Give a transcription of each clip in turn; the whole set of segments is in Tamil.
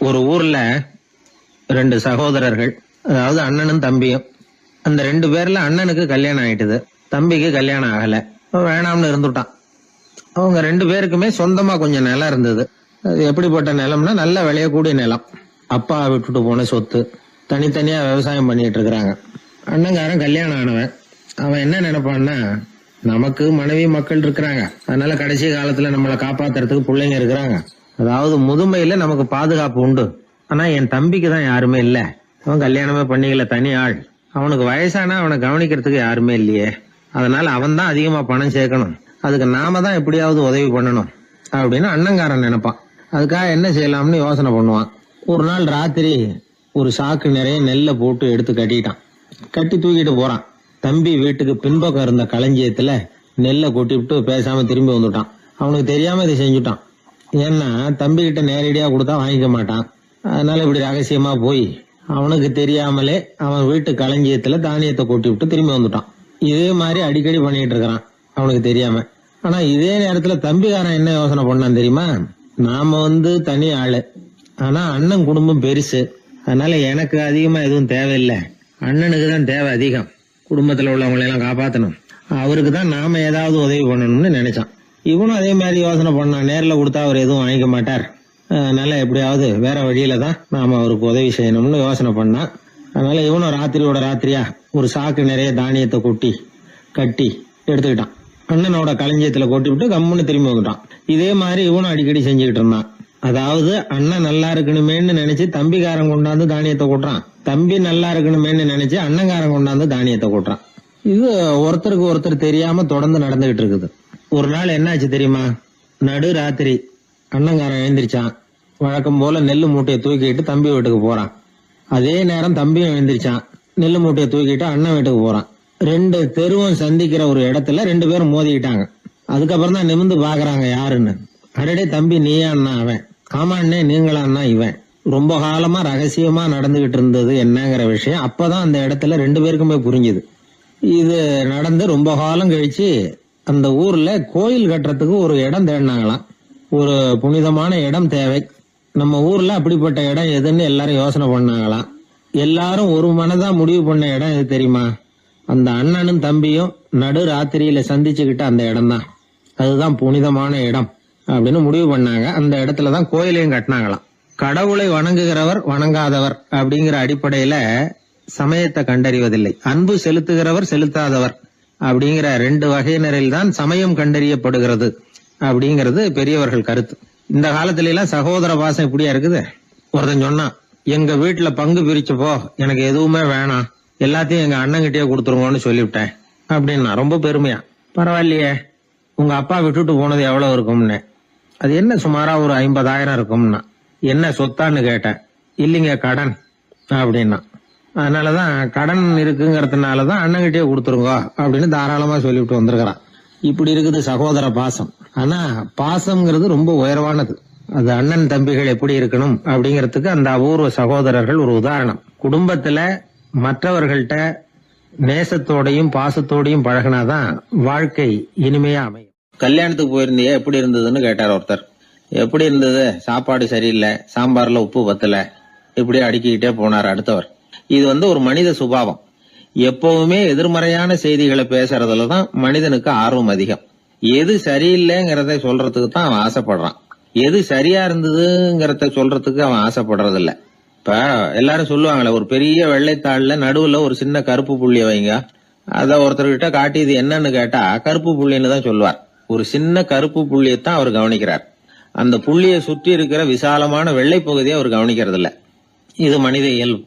ஒரு ஊர்ல ரெண்டு சகோதரர்கள், அதாவது அண்ணனும் தம்பியும். அந்த ரெண்டு பேர்ல அண்ணனுக்கு கல்யாணம் ஆயிட்டுது, தம்பிக்கு கல்யாணம் ஆகல. வேணாம்னு இருந்துட்டான். அவங்க ரெண்டு பேருக்குமே சொந்தமா கொஞ்சம் நிலம் இருந்தது. அது எப்படிப்பட்ட நிலம்னா நல்ல விளையக்கூடிய நிலம். அப்பா விட்டுட்டு போன சொத்து. தனித்தனியா விவசாயம் பண்ணிட்டு இருக்கிறாங்க. அண்ணங்காரன் கல்யாணம் ஆனவன். அவன் என்ன நினைப்பான்னா, நமக்கு மனைவி மக்கள் இருக்கிறாங்க, அதனால கடைசி காலத்துல நம்மளை காப்பாத்துறதுக்கு பிள்ளைங்க இருக்கிறாங்க, அதாவது முதுமையில நமக்கு பாதுகாப்பு உண்டு. ஆனா என் தம்பிக்கு தான் யாருமே இல்ல. அவன் கல்யாணமே பண்ணிக்கல, தனி ஆள். அவனுக்கு வயசானா அவனை கவனிக்கிறதுக்கு யாருமே இல்லையே. அதனால அவன் தான் அதிகமா பணம் சேர்க்கணும், அதுக்கு நாம தான் எப்படியாவது உதவி பண்ணணும் அப்படின்னு அண்ணங்காரன் நினைப்பான். அதுக்காக என்ன செய்யலாம்னு யோசனை பண்ணுவான். ஒரு நாள் ராத்திரி ஒரு சாக்கு நிறைய நெல்லை போட்டு எடுத்து கட்டிட்டான். கட்டி தூக்கிட்டு போறான். தம்பி வீட்டுக்கு பின்பக்கம் இருந்த களஞ்சியத்துல நெல்லை கொட்டி விட்டு பேசாம திரும்பி வந்துட்டான். அவனுக்கு தெரியாம இதை செஞ்சுட்டான். ஏன்னா தம்பி கிட்ட நேரடியா கொடுத்தா வாங்கிக்க மாட்டான். அதனால இப்படி ரகசியமா போய் அவனுக்கு தெரியாமலே அவன் வீட்டு களஞ்சியத்துல தானியத்தை கொட்டி விட்டு திரும்பி வந்துட்டான். இதே மாதிரி அடிக்கடி பண்ணிட்டு இருக்கிறான் அவனுக்கு தெரியாம. ஆனா இதே நேரத்துல தம்பிக்காரன் என்ன யோசனை பண்ணான் தெரியுமா? நாம தனி ஆளு, ஆனா அண்ணன் குடும்பம் பெருசு, அதனால எனக்கு அதிகமா எதுவும் தேவையில்லை, அண்ணனுக்கு தான் தேவை அதிகம். குடும்பத்துல உள்ளவங்களை எல்லாம் காப்பாத்தணும், அவருக்கு தான் நாம ஏதாவது உதவி பண்ணணும்னு நினைச்சான். இவனும் அதே மாதிரி யோசனை பண்ணான். நேர்ல கொடுத்தா அவர் எதுவும் வாங்கிக்க மாட்டார், அதனால எப்படியாவது வேற வழியில தான் நாம அவருக்கு உதவி செய்யணும்னு யோசனை பண்ணான். அதனால இவனும் ராத்திரியோட ராத்திரியா ஒரு சாக்கு நிறைய தானியத்தை கொட்டி கட்டி எடுத்துக்கிட்டான். அண்ணனோட களஞ்சியத்துல கொட்டி விட்டு கம்முன்னு திரும்பி வந்துட்டான். இதே மாதிரி இவனும் அடிக்கடி செஞ்சுக்கிட்டு இருந்தான். அதாவது அண்ணன் நல்லா இருக்கணுமேன்னு நினைச்சு தம்பிக்காரன் கொண்டாந்து தானியத்தை கொட்டுறான், தம்பி நல்லா இருக்கணுமேன்னு நினைச்சு அண்ணங்காரன் கொண்டாந்து தானியத்தை கொட்டுறான். இது ஒருத்தருக்கு ஒருத்தர் தெரியாம தொடர்ந்து நடந்துகிட்டு இருக்குது. ஒரு நாள் என்னாச்சு தெரியுமா? நடு ராத்திரி அண்ணங்காரன் எழுந்திரிச்சான். வழக்கம் போல நெல்லு மூட்டையை தூக்கிட்டு தம்பி வீட்டுக்கு போறான். அதே நேரம் தம்பியும் எழுந்திரிச்சான். நெல்லு மூட்டையை தூக்கிட்டு அண்ணன் வீட்டுக்கு போறான். ரெண்டு தெருவும் சந்திக்கிற ஒரு இடத்துல ரெண்டு பேரும் மோதிக்கிட்டாங்க. அதுக்கப்புறம் தான் நிமிந்து பாக்குறாங்க யாருன்னு. அடடே தம்பி நீயா அண்ணா அவன், ஆமாண்ணே நீங்களான்னா இவன். ரொம்ப காலமா ரகசியமா நடந்துகிட்டு இருந்தது என்னங்கிற விஷயம் அப்பதான் அந்த இடத்துல ரெண்டு பேருக்குமே புரிஞ்சுது. இது நடந்து ரொம்ப காலம் கழிச்சு அந்த ஊர்ல கோயில் கட்டுறதுக்கு ஒரு இடம் தேடினாங்களாம். ஒரு புனிதமான இடம் தேவை, நம்ம ஊர்ல அப்படிப்பட்ட இடம் எதுன்னு எல்லாரும் யோசனை பண்ணாங்களாம். எல்லாரும் ஒரு மனதா முடிவு பண்ண இடம் எது தெரியுமா? அந்த அண்ணனும் தம்பியும் நடு ராத்திரியில சந்திச்சுக்கிட்ட அந்த இடம் தான். அதுதான் புனிதமான இடம் அப்படின்னு முடிவு பண்ணாங்க. அந்த இடத்துலதான் கோயிலையும் கட்டினாங்களாம். கடவுளை வணங்குகிறவர் வணங்காதவர் அப்படிங்கிற அடிப்படையில சமயத்தை கண்டறிவதில்லை, அன்பு செலுத்துகிறவர் செலுத்தாதவர் அப்படிங்கிற ரெண்டு வகையினரில் தான் சமயம் கண்டறியப்படுகிறது அப்படிங்கிறது பெரியவர்கள் கருத்து. இந்த காலத்துல எல்லாம் சகோதர பாசம் இப்படியா இருக்குது. ஒருத்தன் சொன்னான், எங்க வீட்டுல பங்கு பிரிச்சப்போ எனக்கு எதுவுமே வேணாம், எல்லாத்தையும் எங்க அண்ணங்கிட்டே கொடுத்துருங்கன்னு சொல்லிவிட்டேன் அப்படின்னா ரொம்ப பெருமையா. பரவாயில்லையே, உங்க அப்பா விட்டுட்டு போனது எவ்வளவு இருக்கும்னு. அது என்ன சுமாரா ஒரு 50,000 இருக்கும்னா. என்ன சொத்தான்னு கேட்டேன். இல்லைங்க கடன் அப்படின்னா. அதனாலதான் கடன் இருக்குங்கிறதுனாலதான் அண்ணங்கிட்டே கொடுத்துருங்க அப்படின்னு தாராளமா சொல்லிவிட்டு வந்திருக்கிறான். இப்படி இருக்குது சகோதர பாசம். ஆனா பாசம்ங்கிறது ரொம்ப உயர்வானது. அது அண்ணன் தம்பிகள் எப்படி இருக்கணும் அப்படிங்கறதுக்கு அந்த அபூர்வ சகோதரர்கள் ஒரு உதாரணம். குடும்பத்துல மற்றவர்கள்ட்ட நேசத்தோடையும் பாசத்தோடையும் பழகினாதான் வாழ்க்கை இனிமையா அமையும். கல்யாணத்துக்கு போயிருந்தியே, எப்படி இருந்ததுன்னு கேட்டார் ஒருத்தர். எப்படி இருந்தது? சாப்பாடு சரியில்லை, சாம்பார்ல உப்பு பத்தல, இப்படி அடுக்கிக்கிட்டே போனார் அடுத்தவர். இது ஒரு மனித சுபாவம். எப்பவுமே எதிர்மறையான செய்திகளை பேசுறதுலதான் மனிதனுக்கு ஆர்வம் அதிகம். எது சரியில்லைங்கிறத சொல்றதுக்கு தான் அவன் ஆசைப்படுறான், எது சரியா இருந்ததுங்கிறத சொல்றதுக்கு அவன் ஆசைப்படுறது இல்ல. இப்ப எல்லாரும் சொல்லுவாங்களே, ஒரு பெரிய வெள்ளைத்தாள்ல நடுவுல ஒரு சின்ன கருப்பு புள்ளிய வைங்க, அத ஒருத்தர்கிட்ட காட்டி இது என்னன்னு கேட்டா கருப்பு புள்ளின்னு தான் சொல்லுவார். ஒரு சின்ன கருப்பு புள்ளியத்தான் அவர் கவனிக்கிறார், அந்த புள்ளியை சுற்றி இருக்கிற விசாலமான வெள்ளை பகுதியை அவர் கவனிக்கிறது இல்ல. இது மனித இயல்பு.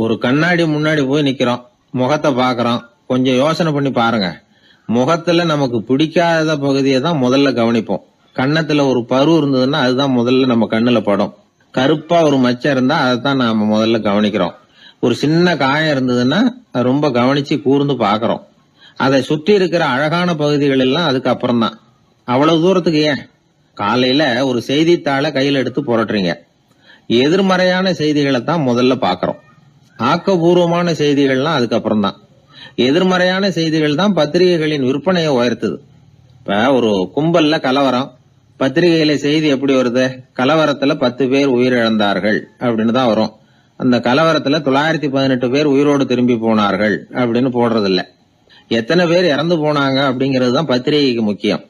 ஒரு கண்ணாடி முன்னாடி போய் நிக்கிறோம், முகத்தை பாக்குறோம், கொஞ்சம் யோசனை பண்ணி பாருங்க. முகத்துல நமக்கு பிடிக்காத பகுதியை தான் முதல்ல கவனிப்போம். கன்னத்துல ஒரு பரு இருந்ததுன்னா அதுதான் முதல்ல நம்ம கண்ணுல படும். கருப்பா ஒரு மச்சம் இருந்தா அதைத்தான் நாம முதல்ல கவனிக்கிறோம். ஒரு சின்ன காயம் இருந்ததுன்னா ரொம்ப கவனிச்சு கூர்ந்து பாக்குறோம். அதை சுற்றி இருக்கிற அழகான பகுதிகள் எல்லாம் அதுக்கு அப்புறம் தான். அவ்வளவு தூரத்துக்கு ஏன் காலையில ஒரு செய்தித்தாளை கையில எடுத்து புரட்டுறீங்க, எதிர்மறையான செய்திகளை தான் முதல்ல பாக்குறோம், ஆக்கப்பூர்வமான செய்திகள்லாம் அதுக்கப்புறம் தான். எதிர்மறையான செய்திகள் தான் பத்திரிகைகளின் விற்பனையை உயர்த்துது. இப்ப ஒரு கும்பல்ல கலவரம், பத்திரிகையில செய்தி எப்படி வருது? கலவரத்துல 10 பேர் உயிரிழந்தார்கள் அப்படின்னு தான் வரும். அந்த கலவரத்துல 918 பேர் உயிரோடு திரும்பி போனார்கள் அப்படின்னு போடுறது இல்ல. எத்தனை பேர் இறந்து போனாங்க அப்படிங்கிறது தான் பத்திரிகைக்கு முக்கியம்.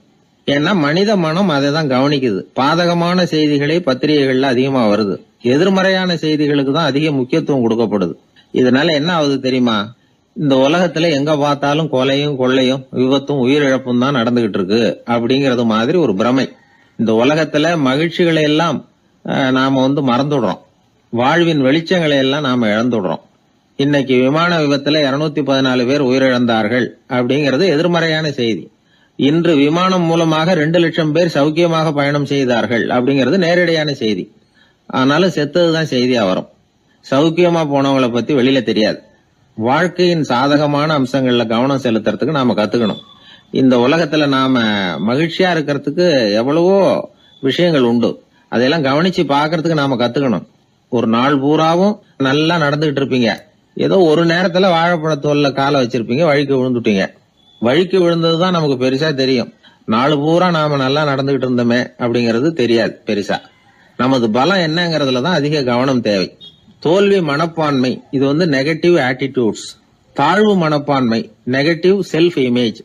ஏன்னா மனித மனம் அதை தான் கவனிக்குது. பாதகமான செய்திகளே பத்திரிகைகள்ல அதிகமா வருது. எதிர்மறையான செய்திகளுக்கு தான் அதிக முக்கியத்துவம் கொடுக்கப்படுது. இதனால என்ன ஆகுது தெரியுமா? இந்த உலகத்துல எங்க பார்த்தாலும் கொலையும் கொள்ளையும் விபத்தும் உயிரிழப்பும் தான் நடந்துகிட்டு இருக்கு அப்படிங்கறது மாதிரி ஒரு பிரமை. இந்த உலகத்துல மகிழ்ச்சிகளை எல்லாம் நாம மறந்துடுறோம். வாழ்வின் வெளிச்சங்களை எல்லாம் நாம இழந்துடுறோம். இன்னைக்கு விமான விபத்துல 214 பேர் உயிரிழந்தார்கள் அப்படிங்கிறது எதிர்மறையான செய்தி. இன்று விமானம் மூலமாக 2 லட்சம் பேர் சௌக்கியமாக பயணம் செய்தார்கள் அப்படிங்கிறது நேரடியான செய்தி. ஆனாலும் செத்ததுதான் செய்தியா வரும். சௌக்கியமா போனவங்களை பத்தி வெளியில தெரியாது. வாழ்க்கையின் சாதகமான அம்சங்கள்ல கவனம் செலுத்துறதுக்கு நாம கத்துக்கணும். இந்த உலகத்துல நாம மகிழ்ச்சியா இருக்கிறதுக்கு எவ்வளவோ விஷயங்கள் உண்டு. அதையெல்லாம் கவனிச்சு பாக்குறதுக்கு நாம கத்துக்கணும். ஒரு நாள் பூராவும் நல்லா நடந்துகிட்டு இருப்பீங்க. ஏதோ ஒரு நேரத்துல வாழைப்பழத்தோல்ல காலை வச்சிருப்பீங்க, வழிக்கு விழுந்துட்டீங்க. வழிக்கு விழுந்ததுதான் நமக்கு பெருசா தெரியும். நாலு பூரா நாம நல்லா நடந்துகிட்டு இருந்தோமே அப்படிங்கறது தெரியாது பெருசா. நமது பலம் என்னங்கறதுலதான் அதிக கவனம் தேவை. தோல்வி மனப்பான்மை இது நெகட்டிவ் ஆட்டிடியூட்ஸ். தாழ்வு மனப்பான்மை நெகட்டிவ் செல்ஃப் இமேஜ்.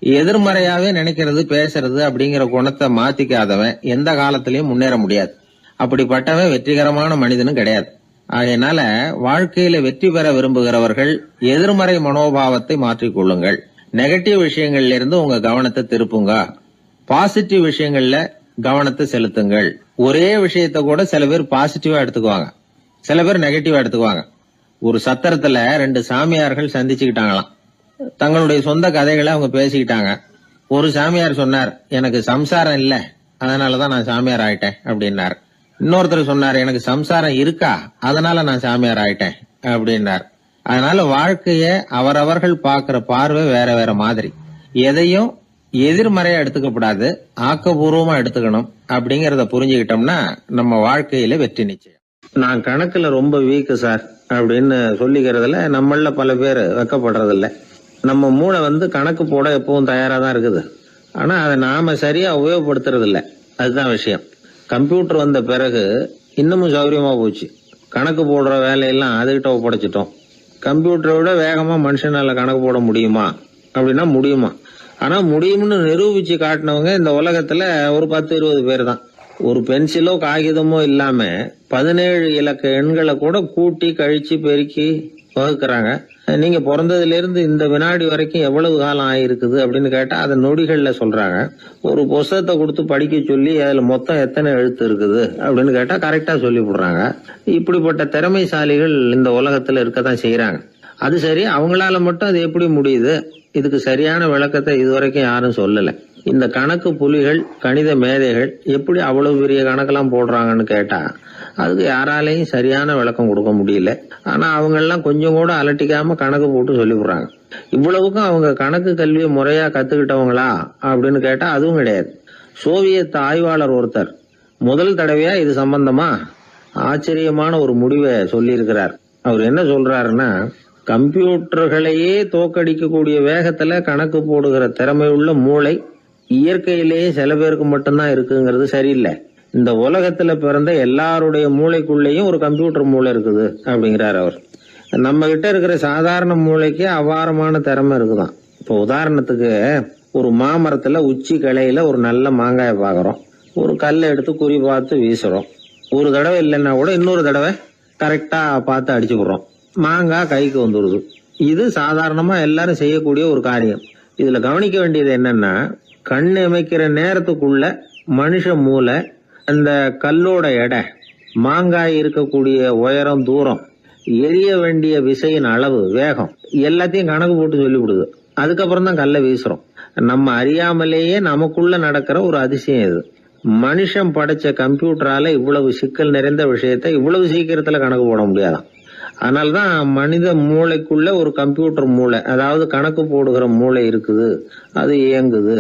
எதிர்மறையாவே நினைக்கிறது பேசுறது அப்படிங்கிற குணத்தை மாத்திக்காதவன் எந்த காலத்திலயும் முன்னேற முடியாது. அப்படிப்பட்டவன் வெற்றிகரமான மனிதனும் கிடையாது. ஆகையினால வாழ்க்கையில வெற்றி பெற விரும்புகிறவர்கள் எதிர்மறை மனோபாவத்தை மாற்றிக்கொள்ளுங்கள். நெகட்டிவ் விஷயங்கள்ல இருந்து உங்க கவனத்தை திருப்புங்க. பாசிட்டிவ் விஷயங்கள்ல கவனத்தை செலுத்துங்கள். ஒரே விஷயத்த கூட சில பேர் பாசிட்டிவா எடுத்துக்குவாங்க, சில பேர் நெகட்டிவா எடுத்துக்குவாங்க. ஒரு சத்திரத்துல 2 சாமியார்கள் சந்திச்சுக்கிட்டாங்களாம். தங்களுடைய சொந்த கதைகளை அவங்க பேசிக்கிட்டாங்க. ஒரு சாமியார் சொன்னார், எனக்கு சம்சாரம் இல்ல, அதனாலதான் நான் சாமியார் ஆயிட்டேன் அப்படின்னார். இன்னொருத்தர் சொன்னார், எனக்கு சம்சாரம் இருக்கா, அதனால நான் சாமியார் ஆயிட்டேன் அப்படின்னார். அதனால வாழ்க்கைய அவரவர்கள் பாக்குற பார்வை வேற வேற மாதிரி. எதையும் எதிர்மறையா எடுத்துக்கப்படாது, ஆக்கப்பூர்வமா எடுத்துக்கணும். அப்படிங்கறத புரிஞ்சுக்கிட்டோம்னா நம்ம வாழ்க்கையில வெற்றி நிச்சயம். நான் கணக்குல ரொம்ப வீக்கு சார் அப்படின்னு சொல்லிக்கிறதுல நம்மள பல பேர் வெக்கப்படுறது இல்ல. நம்ம மூளை கணக்கு போட எப்பவும் தயாரா தான் இருக்குது. ஆனா அதை நாம சரியா உபயோகப்படுத்துறது இல்ல. அதுதான் விஷயம். கம்ப்யூட்டர் வந்த பிறகு இன்னமும் சௌகரியமா போச்சு. கணக்கு போடுற வேலையெல்லாம் அதுகிட்ட ஒப்படைச்சிட்டோம். கம்ப்யூட்டரை விட வேகமா மனுஷனால கணக்கு போட முடியுமா அப்படின்னா முடியுமா? ஆனா முடியும்னு நிரூபிச்சு காட்டினவங்க இந்த உலகத்துல ஒரு 10-20 பேர் தான். ஒரு பென்சிலோ காகிதமோ இல்லாம 17 இலக்க எண்களை கூட கூட்டி கழிச்சு பெருக்கி வகுக்கிறாங்க. நீங்க பிறந்ததுல இருந்து இந்த வினாடி வரைக்கும் எவ்வளவு காலம் ஆயிருக்குது அப்படின்னு கேட்டா அதை நொடிகள்ல சொல்றாங்க. ஒரு புஸ்தகத்தை கொடுத்து படிக்க சொல்லி அதுல மொத்தம் எத்தனை எழுத்து இருக்குது அப்படின்னு கேட்டா கரெக்டா சொல்லி போடுறாங்க. இப்படிப்பட்ட திறமைசாலிகள் இந்த உலகத்துல இருக்கத்தான் செய்யறாங்க. அது சரி, அவங்களால மட்டும் அது எப்படி முடியுது? இதுக்கு சரியான விளக்கத்தை இதுவரைக்கும் யாரும் சொல்லல. இந்த கணக்கு புலிகள், கணித மேதைகள் எப்படி அவ்வளவு பெரிய கணக்கெல்லாம் போடுறாங்கன்னு கேட்டா அதுக்கு யாராலையும் சரியான விளக்கம் கொடுக்க முடியல. ஆனா அவங்க எல்லாம் கொஞ்சம் கூட அலட்டிக்காம கணக்கு போட்டு சொல்லி போடுறாங்க. இவ்வளவுக்கும் அவங்க கணக்கு கல்வியை முறையா கத்துக்கிட்டவங்களா அப்படின்னு கேட்டா அதுவும் கிடையாது. சோவியத் ஆய்வாளர் ஒருத்தர் முதல் தடவையா இது சம்பந்தமா ஆச்சரியமான ஒரு முடிவை சொல்லி இருக்கிறார். அவர் என்ன சொல்றாருன்னா, கம்ப்யூட்டர்களையே தோக்கடிக்கக்கூடிய வேகத்துல கணக்கு போடுகிற திறமையுள்ள மூளை இயற்கையிலேயே சில பேருக்கு மட்டும்தான் இருக்குங்கிறது சரியில்லை. இந்த உலகத்துல பிறந்த எல்லாருடைய மூளைக்குள்ளேயும் ஒரு கம்ப்யூட்டர் மூளை இருக்குது அப்படிங்கிறார் அவர். நம்ம கிட்ட இருக்கிற சாதாரண மூளைக்கு அபாரமான திறமை இருக்குதான். இப்போ உதாரணத்துக்கு ஒரு மாமரத்துல உச்சி கிளையில ஒரு நல்ல மாங்காயை பாக்குறோம். ஒரு கல்லை எடுத்து குறி பார்த்து வீசுறோம். ஒரு தடவை இல்லைன்னா கூட இன்னொரு தடவை கரெக்டா பார்த்து அடிச்சு போடுறோம். மாங்காய் கைக்கு வந்துடுது. இது சாதாரணமா எல்லாரும் செய்யக்கூடிய ஒரு காரியம். இதுல கவனிக்க வேண்டியது என்னன்னா, கண் அமைக்கிற நேரத்துக்குள்ள மனுஷ மூளை அந்த கல்லோட எடை, மாங்காய் இருக்கக்கூடிய உயரம், தூரம், எரிய வேண்டிய விசையின் அளவு, வேகம் எல்லாத்தையும் கணக்கு போட்டு சொல்லி விடுது. அதுக்கப்புறம் தான் கல்லை வீசுறோம். நம்ம அறியாமலேயே நமக்குள்ள நடக்கிற ஒரு அதிசயம் இது. மனுஷன் படைச்ச கம்ப்யூட்டரால இவ்வளவு சிக்கல் நிறைந்த விஷயத்த இவ்வளவு சீக்கிரத்துல கணக்கு போட முடியாதான். அதனாலதான் மனித மூளைக்குள்ள ஒரு கம்ப்யூட்டர் மூளை, அதாவது கணக்கு போடுகிற மூளை இருக்குது, அது இயங்குது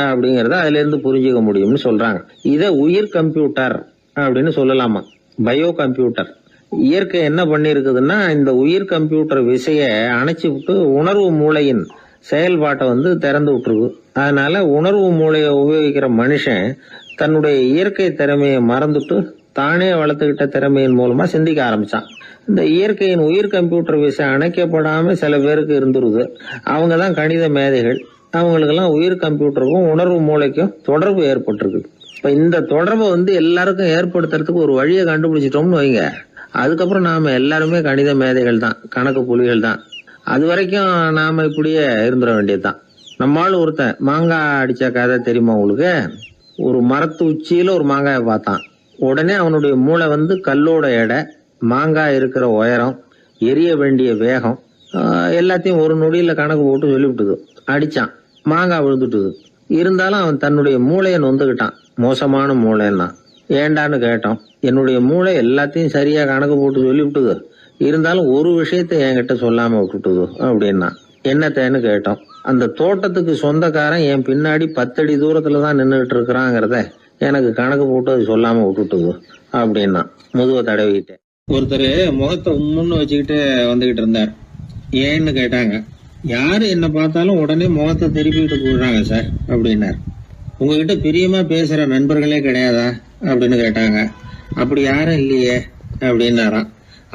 அப்படிங்கறத அதுல இருந்து புரிஞ்சுக்க முடியும்னு சொல்றாங்க. இத உயிர் கம்ப்யூட்டர் அப்படின்னு சொல்லலாமா, பயோ கம்ப்யூட்டர். இயற்கை என்ன பண்ணி இருக்குதுன்னா, இந்த உயிர் கம்ப்யூட்டர் விசைய அணைச்சு விட்டு உணர்வு மூளையின் செயல்பாட்டை திறந்து விட்டுருக்கு. அதனால உணர்வு மூளையை உபயோகிக்கிற மனுஷன் தன்னுடைய இயற்கை திறமையை மறந்துட்டு தானே வளர்த்துக்கிட்ட திறமையின் மூலமா சிந்திக்க ஆரம்பிச்சான். இந்த இயற்கையின் உயிர் கம்ப்யூட்டர் விசை அணைக்கப்படாம சில பேருக்கு இருந்துருது. அவங்க தான் கணித மேதைகள். அவங்களுக்கெல்லாம் உயிர் கம்ப்யூட்டருக்கும் உணர்வு மூளைக்கும் தொடர்பு ஏற்பட்டிருக்கு. இப்ப இந்த தொடர்பை எல்லாருக்கும் ஏற்படுத்துறதுக்கு ஒரு வழியை கண்டுபிடிச்சிட்டோம்னு வைங்க, அதுக்கப்புறம் நாம எல்லாருமே கணித மேதைகள் தான், கணக்கு புலிகள் தான். அது வரைக்கும் நாம இப்படியே இருந்துட வேண்டியதுதான். நம்மால் ஒருத்தன் மாங்காய் அடிச்ச கதை தெரியுமா உங்களுக்கு? ஒரு மரத்து உச்சியில ஒரு மாங்காயை பார்த்தான். உடனே அவனுடைய மூளை கல்லோட எடை, மாங்காய் இருக்கிற உயரம், எரிய வேண்டிய வேகம் எல்லாத்தையும் ஒரு நொடியில கணக்கு போட்டு சொல்லிவிட்டுது. அடிச்சான், மாங்காய் விழுந்துட்டுது. இருந்தாலும் அவன் தன்னுடைய மூளையை நொந்துக்கிட்டான். மோசமான மூளைன்னா ஏண்டான்னு கேட்டோம். என்னுடைய மூளை எல்லாத்தையும் சரியா கணக்கு போட்டு சொல்லிவிட்டுது, இருந்தாலும் ஒரு விஷயத்த என்கிட்ட சொல்லாம விட்டுட்டுது அப்படின்னா. என்னத்தேன்னு கேட்டோம். அந்த தோட்டத்துக்கு சொந்தக்காரன் என் பின்னாடி 10 அடி தூரத்துலதான் நின்றுட்டு இருக்கிறாங்கிறத எனக்கு கணக்கு போட்டு அது சொல்லாம விட்டுட்டுது அப்படின்னா. முதுவை தடவிக்கிட்டேன். ஒருத்தர் முகத்தை உம்முன்னு வச்சுக்கிட்டு வந்துகிட்டு இருந்தார். ஏன்னு கேட்டாங்க. யாரு என்ன பார்த்தாலும் உடனே முகத்தை திருப்பிக்கிட்டு போடுறாங்க சார் அப்படின்னார். உங்ககிட்ட பிரியமா பேசுற நண்பர்களே கிடையாதா அப்படின்னு கேட்டாங்க. அப்படி யாரும் இல்லையே அப்படின்னாராம்.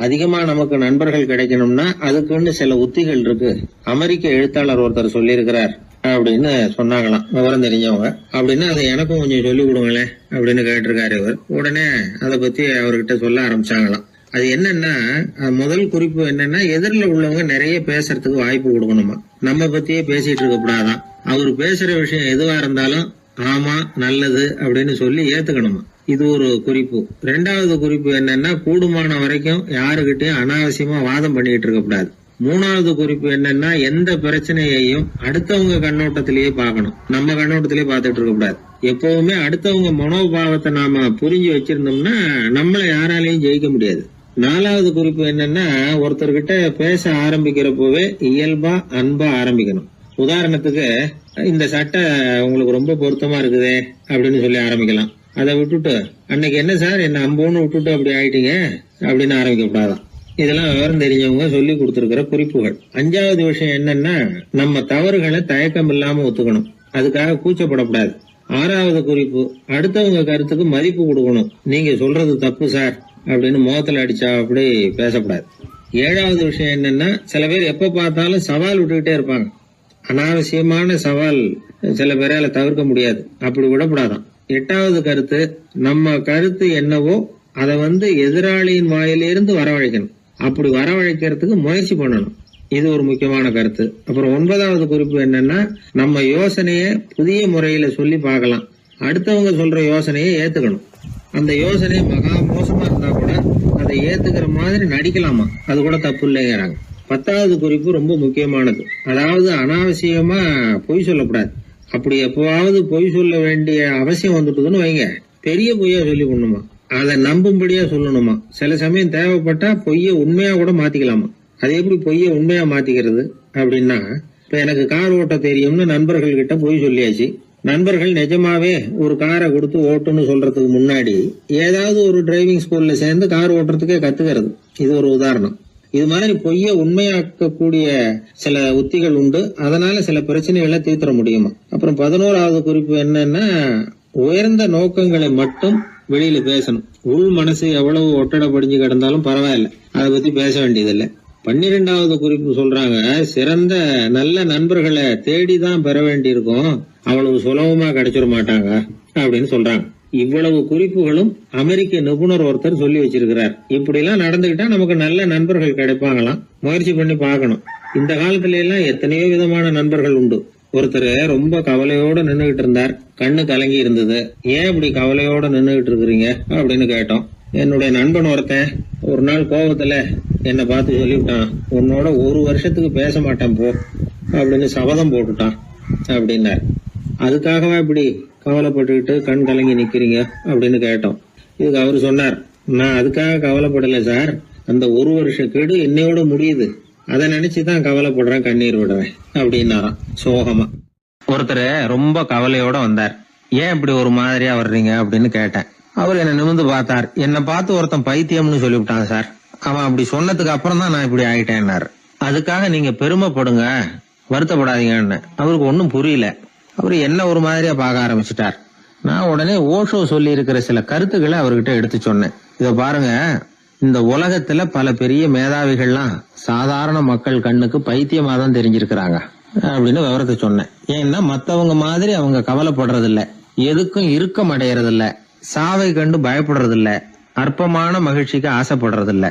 அதிகமா நமக்கு நண்பர்கள் கிடைக்கணும்னா அதுக்குன்னு சில உத்திகள் இருக்கு. அமெரிக்க எழுத்தாளர் ஒருத்தர் சொல்லியிருக்கிறார் அப்படின்னு சொன்னாங்களாம், விவரம் தெரிஞ்சவங்க. அப்படின்னு அதை எனக்கும் கொஞ்சம் சொல்லி கொடுங்களேன் அப்படின்னு கேட்டிருக்காரு இவர். உடனே அதை பத்தி அவர்கிட்ட சொல்ல ஆரம்பிச்சாங்களாம். அது என்னன்னா, முதல் குறிப்பு என்னன்னா, எதிரில் உள்ளவங்க நிறைய பேசுறதுக்கு வாய்ப்பு கொடுக்கணுமா. நம்ம பத்தியே பேசிட்டு இருக்க கூடாதான். அவர் பேசுற விஷயம் எதுவா இருந்தாலும் ஆமா நல்லது அப்படின்னு சொல்லி ஏத்துக்கணுமா. இது ஒரு குறிப்பு. 2வது குறிப்பு என்னன்னா, கூடுமான வரைக்கும் யாருகிட்டயும் அனாவசியமா வாதம் பண்ணிட்டு இருக்க கூடாது. 3வது குறிப்பு என்னன்னா, எந்த பிரச்சனையையும் அடுத்தவங்க கண்ணோட்டத்திலேயே பார்க்கணும், நம்ம கண்ணோட்டத்திலேயே பார்த்துட்டு இருக்க கூடாது. எப்பவுமே அடுத்தவங்க மனோபாவத்தை நாம புரிஞ்சு வச்சிருந்தோம்னா நம்மள யாராலையும் ஜெயிக்க முடியாது. 4வது குறிப்பு என்னன்னா, ஒருத்தர்கிட்ட பேச ஆரம்பிக்கிறப்பவே இயல்பா அன்பா ஆரம்பிக்கணும். உதாரணத்துக்கு, இந்த சட்டை உங்களுக்கு ரொம்ப பொருத்தமா இருக்குதே அப்படின்னு சொல்லி ஆரம்பிக்கலாம். அதை விட்டுட்டு அன்னைக்கு என்ன சார் என்ன அம்போன்னு விட்டுட்டு அப்படி ஆயிட்டீங்க அப்படின்னு ஆரம்பிக்க கூடாதான். இதெல்லாம் விவரம் தெரிஞ்சவங்க சொல்லி கொடுத்திருக்கிற குறிப்புகள். 5வது விஷயம் என்னன்னா, நம்ம தவறுகளை தயக்கம் இல்லாம ஒத்துக்கணும், அதுக்காக கூச்சப்படக்கூடாது. 6வது குறிப்பு, அடுத்தவங்க கருத்துக்கு மதிப்பு கொடுக்கணும். நீங்க சொல்றது தப்பு சார் அப்படின்னு முகத்துல அடிச்சா அப்படி பேசக்கூடாது. 7வது விஷயம் என்னன்னா, சில பேர் எப்ப பார்த்தாலும் சவால் விட்டுக்கிட்டே இருப்பாங்க. அனாவசியமான சவால் சில பேரால தவிர்க்க முடியாது, அப்படி விடக்கூடாதான். 8வது கருத்து, நம்ம கருத்து என்னவோ அதை எதிராளியின் வாயிலிருந்து வரவழைக்கணும். அப்படி வரவழைக்கிறதுக்கு முயற்சி பண்ணணும். இது ஒரு முக்கியமான கருத்து. அப்புறம் 9வது குறிப்பு என்னன்னா, நம்ம யோசனைய புதிய முறையில சொல்லி பார்க்கலாம். அடுத்தவங்க சொல்ற யோசனையை ஏத்துக்கணும். அந்த யோசனை மகா மோசமா இருந்தா கூட அதை ஏத்துக்கிற மாதிரி நடிக்கலாமா, அது கூட தப்பு இல்லைங்கிறாங்க. 10வது குறிப்பு ரொம்ப முக்கியமானது. அதாவது அனாவசியமா பொய் சொல்லக்கூடாது. அப்படி எப்பவாவது பொய் சொல்ல வேண்டிய அவசியம் வந்துட்டுதுன்னு வைங்க, பெரிய பொய்யா சொல்லி பண்ணுமா, அதை நம்பும்படியா சொல்லணுமா. சில சமயம் தேவைப்பட்டா பொய்ய உண்மையா கூட மாத்திக்கலாமா. அது எப்படி பொய்ய உண்மையா மாத்திக்கிறது அப்படின்னா, இப்ப எனக்கு கார் ஓட்ட தெரியும்னு நண்பர்கள் கிட்ட பொய் சொல்லியாச்சு. நண்பர்கள் நிஜமாவே ஒரு காரை கொடுத்து ஓட்டுன்னு சொல்றதுக்கு முன்னாடி ஏதாவது ஒரு டிரைவிங் ஸ்கூல்ல சேர்ந்து கார் ஓட்டுறதுக்கே கத்துக்கிறது. இது ஒரு உதாரணம். இது மாதிரி பொய்ய உண்மையாக்கக்கூடிய சில உத்திகள் உண்டு. அதனால சில பிரச்சனைகளை தீர்த்தர முடியுமா. அப்புறம் 11வது குறிப்பு என்னன்னா, உயர்ந்த நோக்கங்களை மட்டும் வெளியில பேசணும். உள் மனசு எவ்வளவு ஒட்டடை படிஞ்சு கிடந்தாலும் பரவாயில்ல, அதை பத்தி பேச வேண்டியதில்லை. 12வது குறிப்பு சொல்றாங்க, சிறந்த நல்ல நண்பர்களை தேடிதான் பெற வேண்டியிருக்கும், அவ்வளவு சுலபமா கிடைச்சிட மாட்டாங்க அப்படின்னு சொல்றாங்க. இவ்வளவு குறிப்புகளும் அமெரிக்க நிபுணர் ஒருத்தர் சொல்லி வச்சிருக்கிறார். இப்படி எல்லாம் நடந்துகிட்டா நமக்கு நல்ல நண்பர்கள் கிடைப்பாங்களாம். முயற்சி பண்ணி பார்க்கணும். இந்த காலத்துல எல்லாம் எத்தனையோ விதமான நண்பர்கள் உண்டு. ஒருத்தர் ரொம்ப கவலையோட நின்னுகிட்டு இருந்தார். கண்ணு கலங்கி இருந்தது. ஏன் இப்படி கவலையோட நின்னுகிட்டு இருக்கிறீங்க அப்படின்னு கேட்டோம். என்னுடைய நண்பன் ஒருத்தன் ஒரு நாள் கோபத்துல என்னை பார்த்து சொல்லிவிட்டான், உன்னோட 1 வருஷத்துக்கு பேச மாட்டேன் போ அப்படின்னு சபதம் போட்டுட்டான் அப்படின்னார். அதுக்காகவா இப்படி கவலைப்பட்டுக்கிட்டு கண் கலங்கி நிக்கிறீங்க அப்படின்னு கேட்டோம். இதுக்கு அவரு சொன்னார், நான் அதுக்காக கவலைப்படல சார், அந்த 1 வருஷ கெடு என்னையோட முடியுது, அதை நினைச்சுதான் கவலைப்படுறேன், கண்ணீர் விடுறேன் அப்படின்னாராம் சோகமா. ஒருத்தர் ரொம்ப கவலையோட வந்தார். ஏன் இப்படி ஒரு மாதிரியா வர்றீங்க அப்படின்னு கேட்டேன். அவர் என்ன நிமிர்ந்து பார்த்தார். என்னை பார்த்து ஒருத்தன் பைத்தியம்னு சொல்லிவிட்டான் சார், அவன் அப்படி சொன்னதுக்கு அப்புறம் தான் நான் இப்படி ஆயிட்டேன்னாரு. அதுக்காக நீங்க பெருமைப்படுங்க, வருத்தப்படாதீங்கன்னு. அவருக்கு ஒன்னும் புரியல. அவரு என்ன ஒரு மாதிரியா பார்க்க ஆரம்பிச்சுட்டார். நான் உடனே ஓஷோ சொல்லி இருக்கிற சில கருத்துக்களை அவர்கிட்ட எடுத்து சொன்னேன். இத பாருங்க, இந்த உலகத்துல பல பெரிய மேதாவிகள்லாம் சாதாரண மக்கள் கண்ணுக்கு பைத்தியமா தான் தெரிஞ்சிருக்கிறாங்க அப்படின்னு விவரத்தை சொன்னேன். ஏன்னா மத்தவங்க மாதிரி அவங்க கவலைப்படுறது இல்ல, எதுக்கும் இறுக்கம் அடையறது இல்ல, சாவை கண்டு பயப்படுறது இல்ல, அற்பமான மகிழ்ச்சிக்கு ஆசைப்படுறது இல்ல.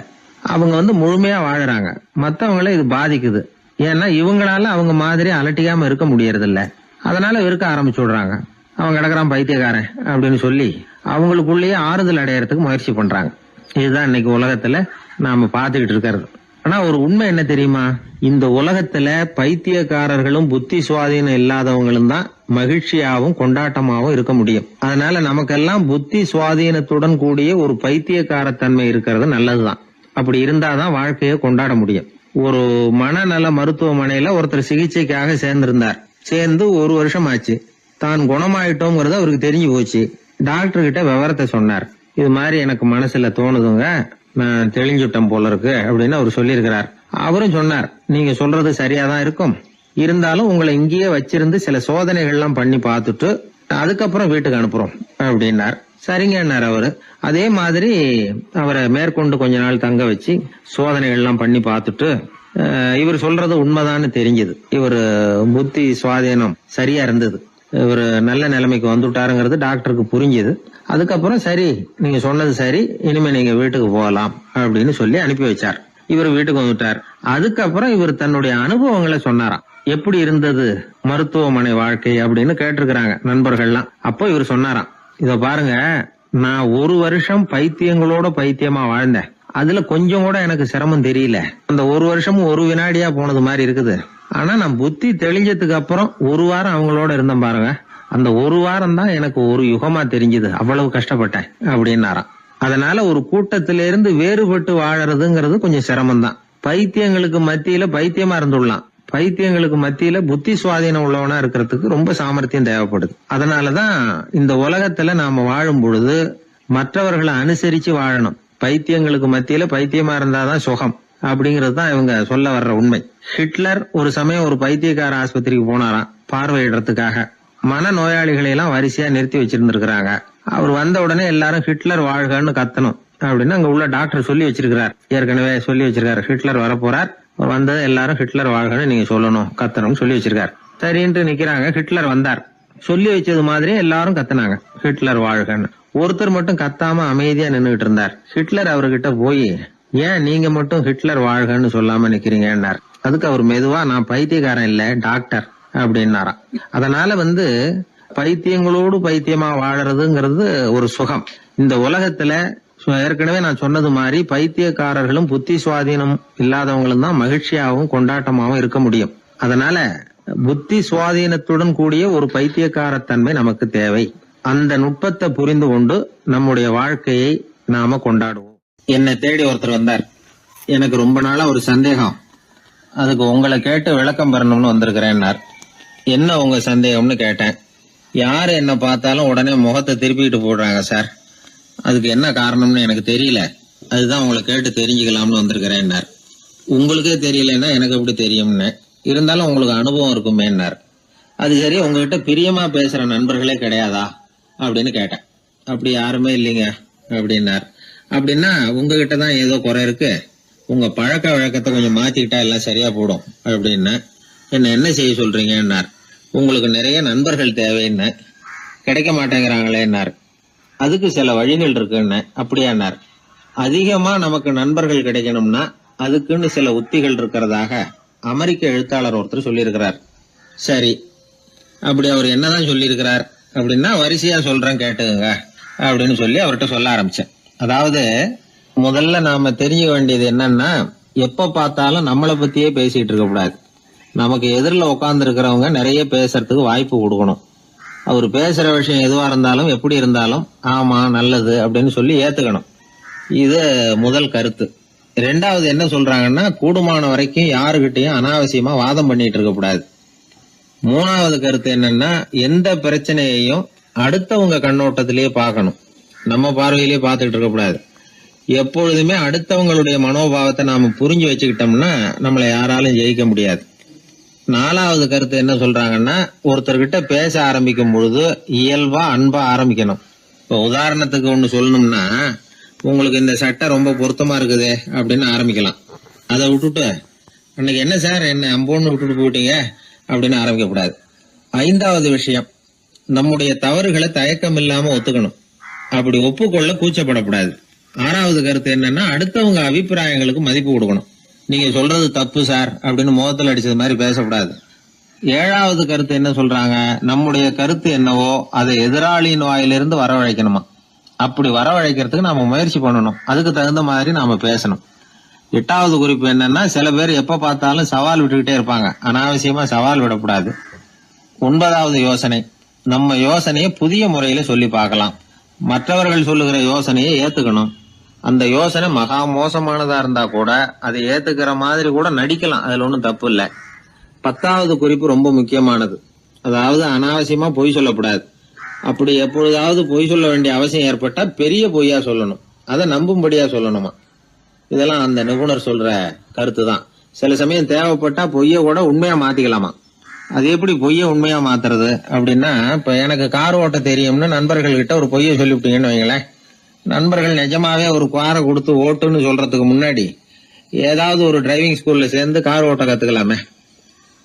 அவங்க முழுமையா வாழறாங்க. மத்தவங்கள இது பாதிக்குது. ஏன்னா இவங்களால அவங்க மாதிரி அலட்டிக்காம இருக்க முடியறது இல்ல. அதனால வெறுக்க ஆரம்பிச்சு விடுறாங்க. அவன் கிடக்குறான் பைத்தியக்காரன் அப்படின்னு சொல்லி அவங்களுக்குள்ளேயே ஆறுதல் அடையறதுக்கு முயற்சி பண்றாங்க. இதுதான் இன்னைக்கு உலகத்துல நாம பாத்துக்கிட்டு இருக்கிறது. ஆனா ஒரு உண்மை என்ன தெரியுமா? இந்த உலகத்துல பைத்தியக்காரர்களும் புத்தி சுவாதீனம் இல்லாதவங்களும் தான் மகிழ்ச்சியாவும் கொண்டாட்டமாவும் இருக்க முடியும். அதனால நமக்கெல்லாம் புத்தி சுவாதீனத்துடன் கூடிய ஒரு பைத்தியக்காரத்தன்மை இருக்கிறது நல்லதுதான். அப்படி இருந்தாதான் வாழ்க்கையை கொண்டாட முடியும். ஒரு மனநல மருத்துவமனையில ஒருத்தர் சிகிச்சைக்காக சேர்ந்திருந்தார். சேர்ந்து 1 வருஷம் ஆச்சு. தான் குணமாயிட்டோங்கிறது அவருக்கு தெரிஞ்சு போச்சு. டாக்டர் கிட்ட விவரத்தை சொன்னார். இது மாதிரி எனக்கு மனசுல தோணுதுங்க, நான் தெளிஞ்சுட்டேன் போல இருக்கு அப்படின்னு அவர் சொல்லியிருக்கிறார். அவரும் சொன்னார், நீங்க சொல்றது சரியாதான் இருக்கும், இருந்தாலும் உங்களை இங்கேயே வச்சிருந்து சில சோதனைகள்லாம் பண்ணி பார்த்துட்டு அதுக்கப்புறம் வீட்டுக்கு அனுப்புறோம் அப்படின்னார். சரிங்கன்னார் அவரு. அதே மாதிரி அவரை மேற்கொண்டு கொஞ்ச நாள் தங்க வச்சு சோதனைகள்லாம் பண்ணி பார்த்துட்டு இவர் சொல்றது உண்மைதான்னு தெரிஞ்சது. இவர் புத்தி சுவாதீனம் சரியா இருந்தது, இவர் நல்ல நிலைமைக்கு வந்துட்டாருங்கிறது டாக்டருக்கு புரிஞ்சது. அதுக்கப்புறம் சரி, நீங்க சொன்னது சரி, இனிமே நீங்க வீட்டுக்கு போகலாம் அப்படின்னு சொல்லி அனுப்பி வச்சார். இவர் வீட்டுக்கு வந்துட்டார். அதுக்கப்புறம் இவர் தன்னுடைய அனுபவங்களை சொன்னாராம். எப்படி இருந்தது மருத்துவமனை வாழ்க்கை அப்படின்னு கேட்டிருக்கிறாங்க நண்பர்கள்லாம். அப்போ இவர் சொன்னாராம், இத பாருங்க, நான் 1 வருஷம் பைத்தியங்களோட பைத்தியமா வாழ்ந்தேன். அதுல கொஞ்சம் கூட எனக்கு சிரமம் தெரியல. அந்த 1 வருஷமும் 1 வினாடியா போனது மாதிரி இருக்குது. ஆனா நான் புத்தி தெளிஞ்சதுக்கு அப்புறம் 1 வாரம் அவங்களோட இருந்தேன் பாருங்க, அந்த 1 வாரம் தான் எனக்கு 1 யுகமா தெரிஞ்சது. அவ்வளவு கஷ்டப்பட்டேன் அப்படின்னாராம். அதனால ஒரு கூட்டத்திலிருந்து வேறுபட்டு வாழறதுங்கிறது கொஞ்சம் சிரமம் தான். பைத்தியங்களுக்கு மத்தியில பைத்தியமா இருந்துடலாம், பைத்தியங்களுக்கு மத்தியில புத்தி சுவாதீனம் உள்ளவனா இருக்கிறதுக்கு ரொம்ப சாமர்த்தியம் தேவைப்படுது. அதனாலதான் இந்த உலகத்துல நாம வாழும் பொழுது மற்றவர்களை அனுசரிச்சு வாழணும். பைத்தியங்களுக்கு மத்தியில பைத்தியமா இருந்தாதான் சுகம் அப்படிங்கிறது தான் இவங்க சொல்ல வர்ற உண்மை. ஹிட்லர் ஒரு சமயம் ஒரு பைத்தியக்கார ஆஸ்பத்திரிக்கு போனாராம் பார்வையிடறதுக்காக. மன நோயாளிகளை எல்லாம் வரிசையா நிறுத்தி வச்சிருந்திருக்கிறாங்க. அவர் வந்த உடனே எல்லாரும் ஹிட்லர் வாழ்கன்னு கத்தணும் அப்படின்னு அங்க உள்ள டாக்டர் சொல்லி வச்சிருக்கிறார். ஏற்கனவே சொல்லி வச்சிருக்காரு, ஹிட்லர் வரப்போறார், வந்தது எல்லாரும் ஹிட்லர் வாழ்கன்னு நீங்க சொல்லணும், கத்தணும் சொல்லி வச்சிருக்காரு. சரின்ட்டு நிக்கிறாங்க. ஹிட்லர் வந்தார். சொல்லி வச்சது மாதிரி எல்லாரும் கத்துனாங்க, ஹிட்லர் வாழ்கன்னு. ஒருத்தர் மட்டும் கத்தாம அமைதியா நின்னுகிட்டு இருந்தார். ஹிட்லர் அவர்கிட்ட போய், ஏன் நீங்க மட்டும் ஹிட்லர் வாழ்கன்னு சொல்லாம நிக்கிறீங்கன்னார். அதுக்கு அவர் மெதுவா, நான் பைத்தியக்காரன் இல்ல, டாக்டர் அப்படின்னாராம். அதனால பைத்தியங்களோடு பைத்தியமா வாழறதுங்கிறது ஒரு சுகம். இந்த உலகத்துல ஏற்கனவே நான் சொன்னது மாதிரி பைத்தியக்காரர்களும் புத்தி சுவாதீனம் இல்லாதவங்களும் தான் மகிழ்ச்சியாகவும் கொண்டாட்டமாகவும் இருக்க முடியும். அதனால புத்தி சுவாதீனத்துடன் கூடிய ஒரு பைத்தியக்காரத்தன்மை நமக்கு தேவை. அந்த நுட்பத்தை புரிந்து கொண்டு நம்முடைய வாழ்க்கையை நாம கொண்டாடுவோம். என்னை தேடி ஒருத்தர் வந்தார். எனக்கு ரொம்ப நாளா ஒரு சந்தேகம், அதுக்கு உங்களை கேட்டு விளக்கம் பெறணும்னு வந்திருக்கிறேன்னார். என்ன உங்க சந்தேகம்னு கேட்டேன். யாரு என்ன பார்த்தாலும் உடனே முகத்தை திருப்பிட்டு போடுறாங்க சார், அதுக்கு என்ன காரணம்னு எனக்கு தெரியல, அதுதான் உங்களை கேட்டு தெரிஞ்சுக்கலாம்னு வந்திருக்கிறேன்னார். உங்களுக்கே தெரியலன்னா எனக்கு எப்படி தெரியும்னு, இருந்தாலும் உங்களுக்கு அனுபவம் இருக்குமேன்னார். அது சரி, உங்ககிட்ட பிரியமா பேசுற நண்பர்களே கிடையாதா அப்படின்னு கேட்டேன். அப்படி யாருமே இல்லைங்க அப்படின்னார். அப்படின்னா உங்ககிட்ட தான் ஏதோ குறை இருக்கு, உங்க பழக்க வழக்கத்தை கொஞ்சம் மாத்திக்கிட்டா எல்லாம் சரியா போடும் அப்படின்னா. என்ன செய்ய சொல்றீங்கன்னார். உங்களுக்கு நிறைய நண்பர்கள் தேவைன்னு, கிடைக்க மாட்டேங்கிறாங்களேன்னார். அதுக்கு சில வழிகள் இருக்குன்னு. அப்படியானார். அதிகமா நமக்கு நண்பர்கள் கிடைக்கணும்னா அதுக்குன்னு சில உத்திகள் இருக்கிறதாக அமெரிக்க எழுத்தாளர் ஒருத்தர் சொல்லியிருக்கிறார். சரி, அப்படி அவர் என்னதான் சொல்லியிருக்கிறார் அப்படின்னா வரிசையா சொல்றேன் கேட்டுங்க அப்படின்னு சொல்லி அவர்கிட்ட சொல்ல ஆரம்பிச்சேன். அதாவது முதல்ல நாம தெரிஞ்சுக்க வேண்டியது என்னன்னா, எப்ப பார்த்தாலும் நம்மளை பத்தியே பேசிட்டு இருக்க கூடாது. நமக்கு எதிரில் உட்கார்ந்து இருக்கிறவங்க நிறைய பேசுறதுக்கு வாய்ப்பு கொடுக்கணும். அவர் பேசுற விஷயம் எதுவா இருந்தாலும் எப்படி இருந்தாலும் ஆமா நல்லது அப்படின்னு சொல்லி ஏத்துக்கணும். இது முதல் கருத்து. 2வது என்ன சொல்றாங்கன்னா, கூடுமான வரைக்கும் யாருகிட்டையும் அனாவசியமா வாதம் பண்ணிட்டு இருக்க கூடாது. 3வது கருத்து என்னன்னா, எந்த பிரச்சனையையும் அடுத்தவங்க கண்ணோட்டத்திலேயே பார்க்கணும், நம்ம பார்வையிலேயே பார்த்துட்டு இருக்க கூடாது. எப்பொழுதுமே அடுத்தவங்களுடைய மனோபாவத்தை நாம புரிஞ்சு வச்சுக்கிட்டோம்னா நம்மளை யாராலும் ஜெயிக்க முடியாது. 4வது கருத்து என்ன சொல்றாங்கன்னா, ஒருத்தர்கிட்ட பேச ஆரம்பிக்கும் பொழுது இயல்பா அன்பா ஆரம்பிக்கணும். இப்போ உதாரணத்துக்கு ஒண்ணு சொல்லணும்னா, உங்களுக்கு இந்த சட்டை ரொம்ப பொருத்தமா இருக்குதே அப்படின்னு ஆரம்பிக்கலாம். அதை விட்டுட்டு அன்னைக்கு என்ன சார் என்ன அம்போன்னு விட்டுட்டு போயிட்டீங்க அப்படின்னு ஆரம்பிக்க கூடாது. 5வது விஷயம், நம்முடைய தவறுகளை தயக்கம் இல்லாம ஒத்துக்கணும். அப்படி ஒப்புக்கொள்ள கூச்சப்படக்கூடாது. 6வது கருத்து என்னன்னா, அடுத்தவங்க அபிப்பிராயங்களுக்கு மதிப்பு கொடுக்கணும். நீங்க சொல்றது தப்பு சார் அப்படின்னு முகத்துல அடிச்சது மாதிரி பேசக்கூடாது. 7வது கருத்து என்ன சொல்றாங்க, நம்முடைய கருத்து என்னவோ அதை எதிராளியின் வாயிலிருந்து வரவழைக்கணுமா. அப்படி வரவழைக்கிறதுக்கு நாம முயற்சி பண்ணணும். அதுக்கு தகுந்த மாதிரி நாம பேசணும். 8வது குறிப்பு என்னன்னா, சில பேர் எப்ப பார்த்தாலும் சவால் விட்டுக்கிட்டே இருப்பாங்க. அனாவசியமா சவால் விடக்கூடாது. 9வது யோசனை, நம்ம யோசனையை புதிய முறையில சொல்லி பார்க்கலாம். மற்றவர்கள் சொல்லுகிற யோசனையை ஏத்துக்கணும். அந்த யோசனை மகா மோசமானதா இருந்தா கூட அதை ஏத்துக்கிற மாதிரி கூட நடிக்கலாம். அதுல ஒன்றும் தப்பு இல்லை. 10வது குறிப்பு ரொம்ப முக்கியமானது. அதாவது அனாவசியமா பொய் சொல்லக்கூடாது. அப்படி எப்பொழுதாவது பொய் சொல்ல வேண்டிய அவசியம் ஏற்பட்டா பெரிய பொய்யா சொல்லணும். அதை நம்பும்படியா சொல்லணுமா. இதெல்லாம் அந்த நிபுணர் சொல்ற கருத்து தான். சில சமயம் தேவைப்பட்டா பொய்ய கூட உண்மையா மாத்திக்கலாமா. அது எப்படி பொய்ய உண்மையா மாத்துறது அப்படின்னா, இப்ப எனக்கு கார் ஓட்ட தெரியும்னு நண்பர்கள் கிட்ட ஒரு பொய்ய சொல்லிவிட்டீங்கன்னு வைங்களேன். நண்பர்கள் நிஜமாவே ஒரு காரை கொடுத்து ஓட்டுன்னு சொல்றதுக்கு முன்னாடி ஏதாவது ஒரு டிரைவிங் ஸ்கூல்ல சேர்ந்து கார் ஓட்ட கத்துக்கலாமே.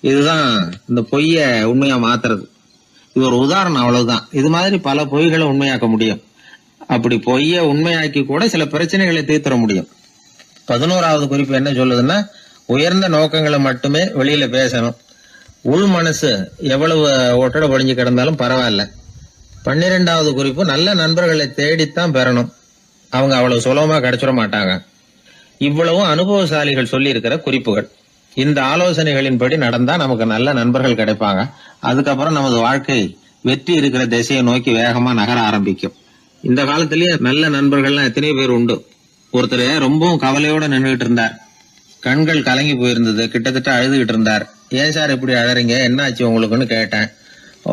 இதுதான் இந்த பொய்ய உண்மையா மாத்துறது. இது ஒரு உதாரணம், அவ்வளவுதான். இது மாதிரி பல பொய்களை உண்மையாக்க முடியும். அப்படி பொய்ய உண்மையாக்கி கூட சில பிரச்சனைகளை தீர்த்திட முடியும். 11வது குறிப்பு என்ன சொல்லுதுன்னா, உயர்ந்த நோக்கங்களை மட்டுமே வெளியில பேசணும். உள் மனசு எவ்வளவு ஒட்டட படிஞ்சு கிடந்தாலும் பரவாயில்ல. 12வது குறிப்பு, நல்ல நண்பர்களை தேடித்தான் பெறணும். அவங்க அவ்வளவு சுலபமா கிடைச்சிட மாட்டாங்க. இவ்வளவு அனுபவசாலிகள் சொல்லி இருக்கிற குறிப்புகள். இந்த ஆலோசனைகளின்படி நடந்தா நமக்கு நல்ல நண்பர்கள் கிடைப்பாங்க. அதுக்கப்புறம் நமது வாழ்க்கை வெற்றி இருக்கிற திசையை நோக்கி வேகமா நகர ஆரம்பிக்கும். இந்த காலத்திலேயே நல்ல நண்பர்கள்லாம் எத்தனை பேர் உண்டு. ஒருத்தர் ரொம்பவும் கவலையோட நின்றுகிட்டு இருந்தார். கண்கள் கலங்கி போயிருந்தது. கிட்டத்தட்ட அழுதுகிட்டு இருந்தார். ஏன் சார் இப்படி அழறீங்க, என்ன ஆச்சு உங்களுக்குன்னு கேட்டேன்.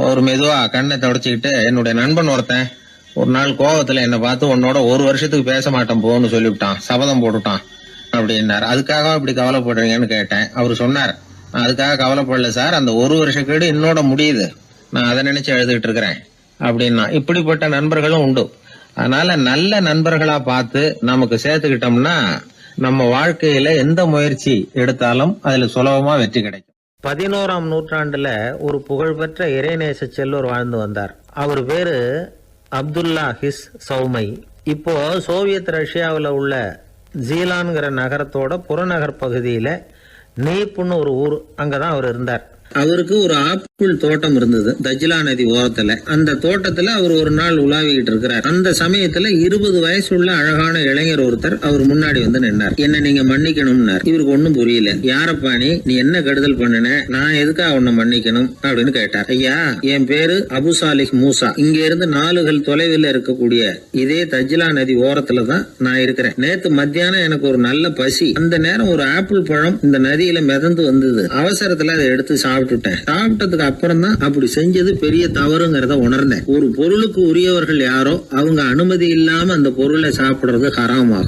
ஒரு மெதுவா கண்ணை தொடச்சிக்கிட்டு, என்னுடைய நண்பன் ஒருத்தன் ஒரு நாள் கோவத்துல என்னை பார்த்து உன்னோட 1 வருஷத்துக்கு பேச மாட்டேன் போன்னு சொல்லிவிட்டான், சபதம் போட்டுட்டான் அப்படின்னாரு. அதுக்காக இப்படி கவலைப்படுறீங்கன்னு கேட்டேன். அவரு சொன்னார், நான் அதுக்காக கவலைப்படல சார், அந்த 1 வருஷ கேடு என்னோட முடியுது, நான் அதை நினைச்சு எழுதுகிட்டு இருக்கிறேன் அப்படின்னா. இப்படிப்பட்ட நண்பர்களும் உண்டு. அதனால நல்ல நண்பர்களா பார்த்து நமக்கு சேர்த்துக்கிட்டோம்னா நம்ம வாழ்க்கையில எந்த முயற்சி எடுத்தாலும் அதுல சுலபமா வெற்றி கிடைக்கும். 11ஆம் நூற்றாண்டுல ஒரு புகழ்பெற்ற இறைநேச செல்வர் வாழ்ந்து வந்தார். அவர் பேரு அப்துல்லா ஹிஸ் சௌமை. இப்போ சோவியத் ரஷ்யாவில் உள்ள ஜீலான்கிற நகரத்தோட புறநகர் பகுதியில நீப்புன்னு ஒரு ஊர், அங்கதான் அவர் இருந்தார். அவருக்கு ஒரு ஆப்பிள் தோட்டம் இருந்தது தஜ்லா நதி ஓரத்துல. அந்த தோட்டத்துல அவர் ஒரு நாள் உலாவிக்கிட்டு இருக்கிறார். அந்த சமயத்துல 20 வயசுள்ள அழகான இளைஞர் ஒருத்தர் அவர் முன்னாடி வந்து நின்னார். என்ன நீங்க மன்னிக்கணும்னார். இவருக்கு ஒன்னும் புரியல. யாரப்பா நீ என்ன கெடுதல் பண்ணின, நான் எதுக்காக உன்னை மன்னிக்கணும் அப்படின்னு கேட்டார். ஐயா, என் பேரு அபு சாலிஹ் மூசா. இங்க இருந்து 4 கல் தொலைவில் இருக்கக்கூடிய இதே தஜ்லா நதி ஓரத்துல தான் நான் இருக்கிறேன். நேத்து மத்தியானம் எனக்கு ஒரு நல்ல பசி. அந்த நேரம் ஒரு ஆப்பிள் பழம் இந்த நதியில மிதந்து வந்தது. அவசரத்துல அதை எடுத்து சாப்பிட்டதுக்கு அப்புறம் தான் அப்படி செஞ்சது பெரிய தவறுங்கிறத உணர்ந்தேன். ஒரு பொருளுக்கு உரியவர்கள் யாரோ அவங்க அனுமதி இல்லாம அந்த பொருளை சாப்பிடுறது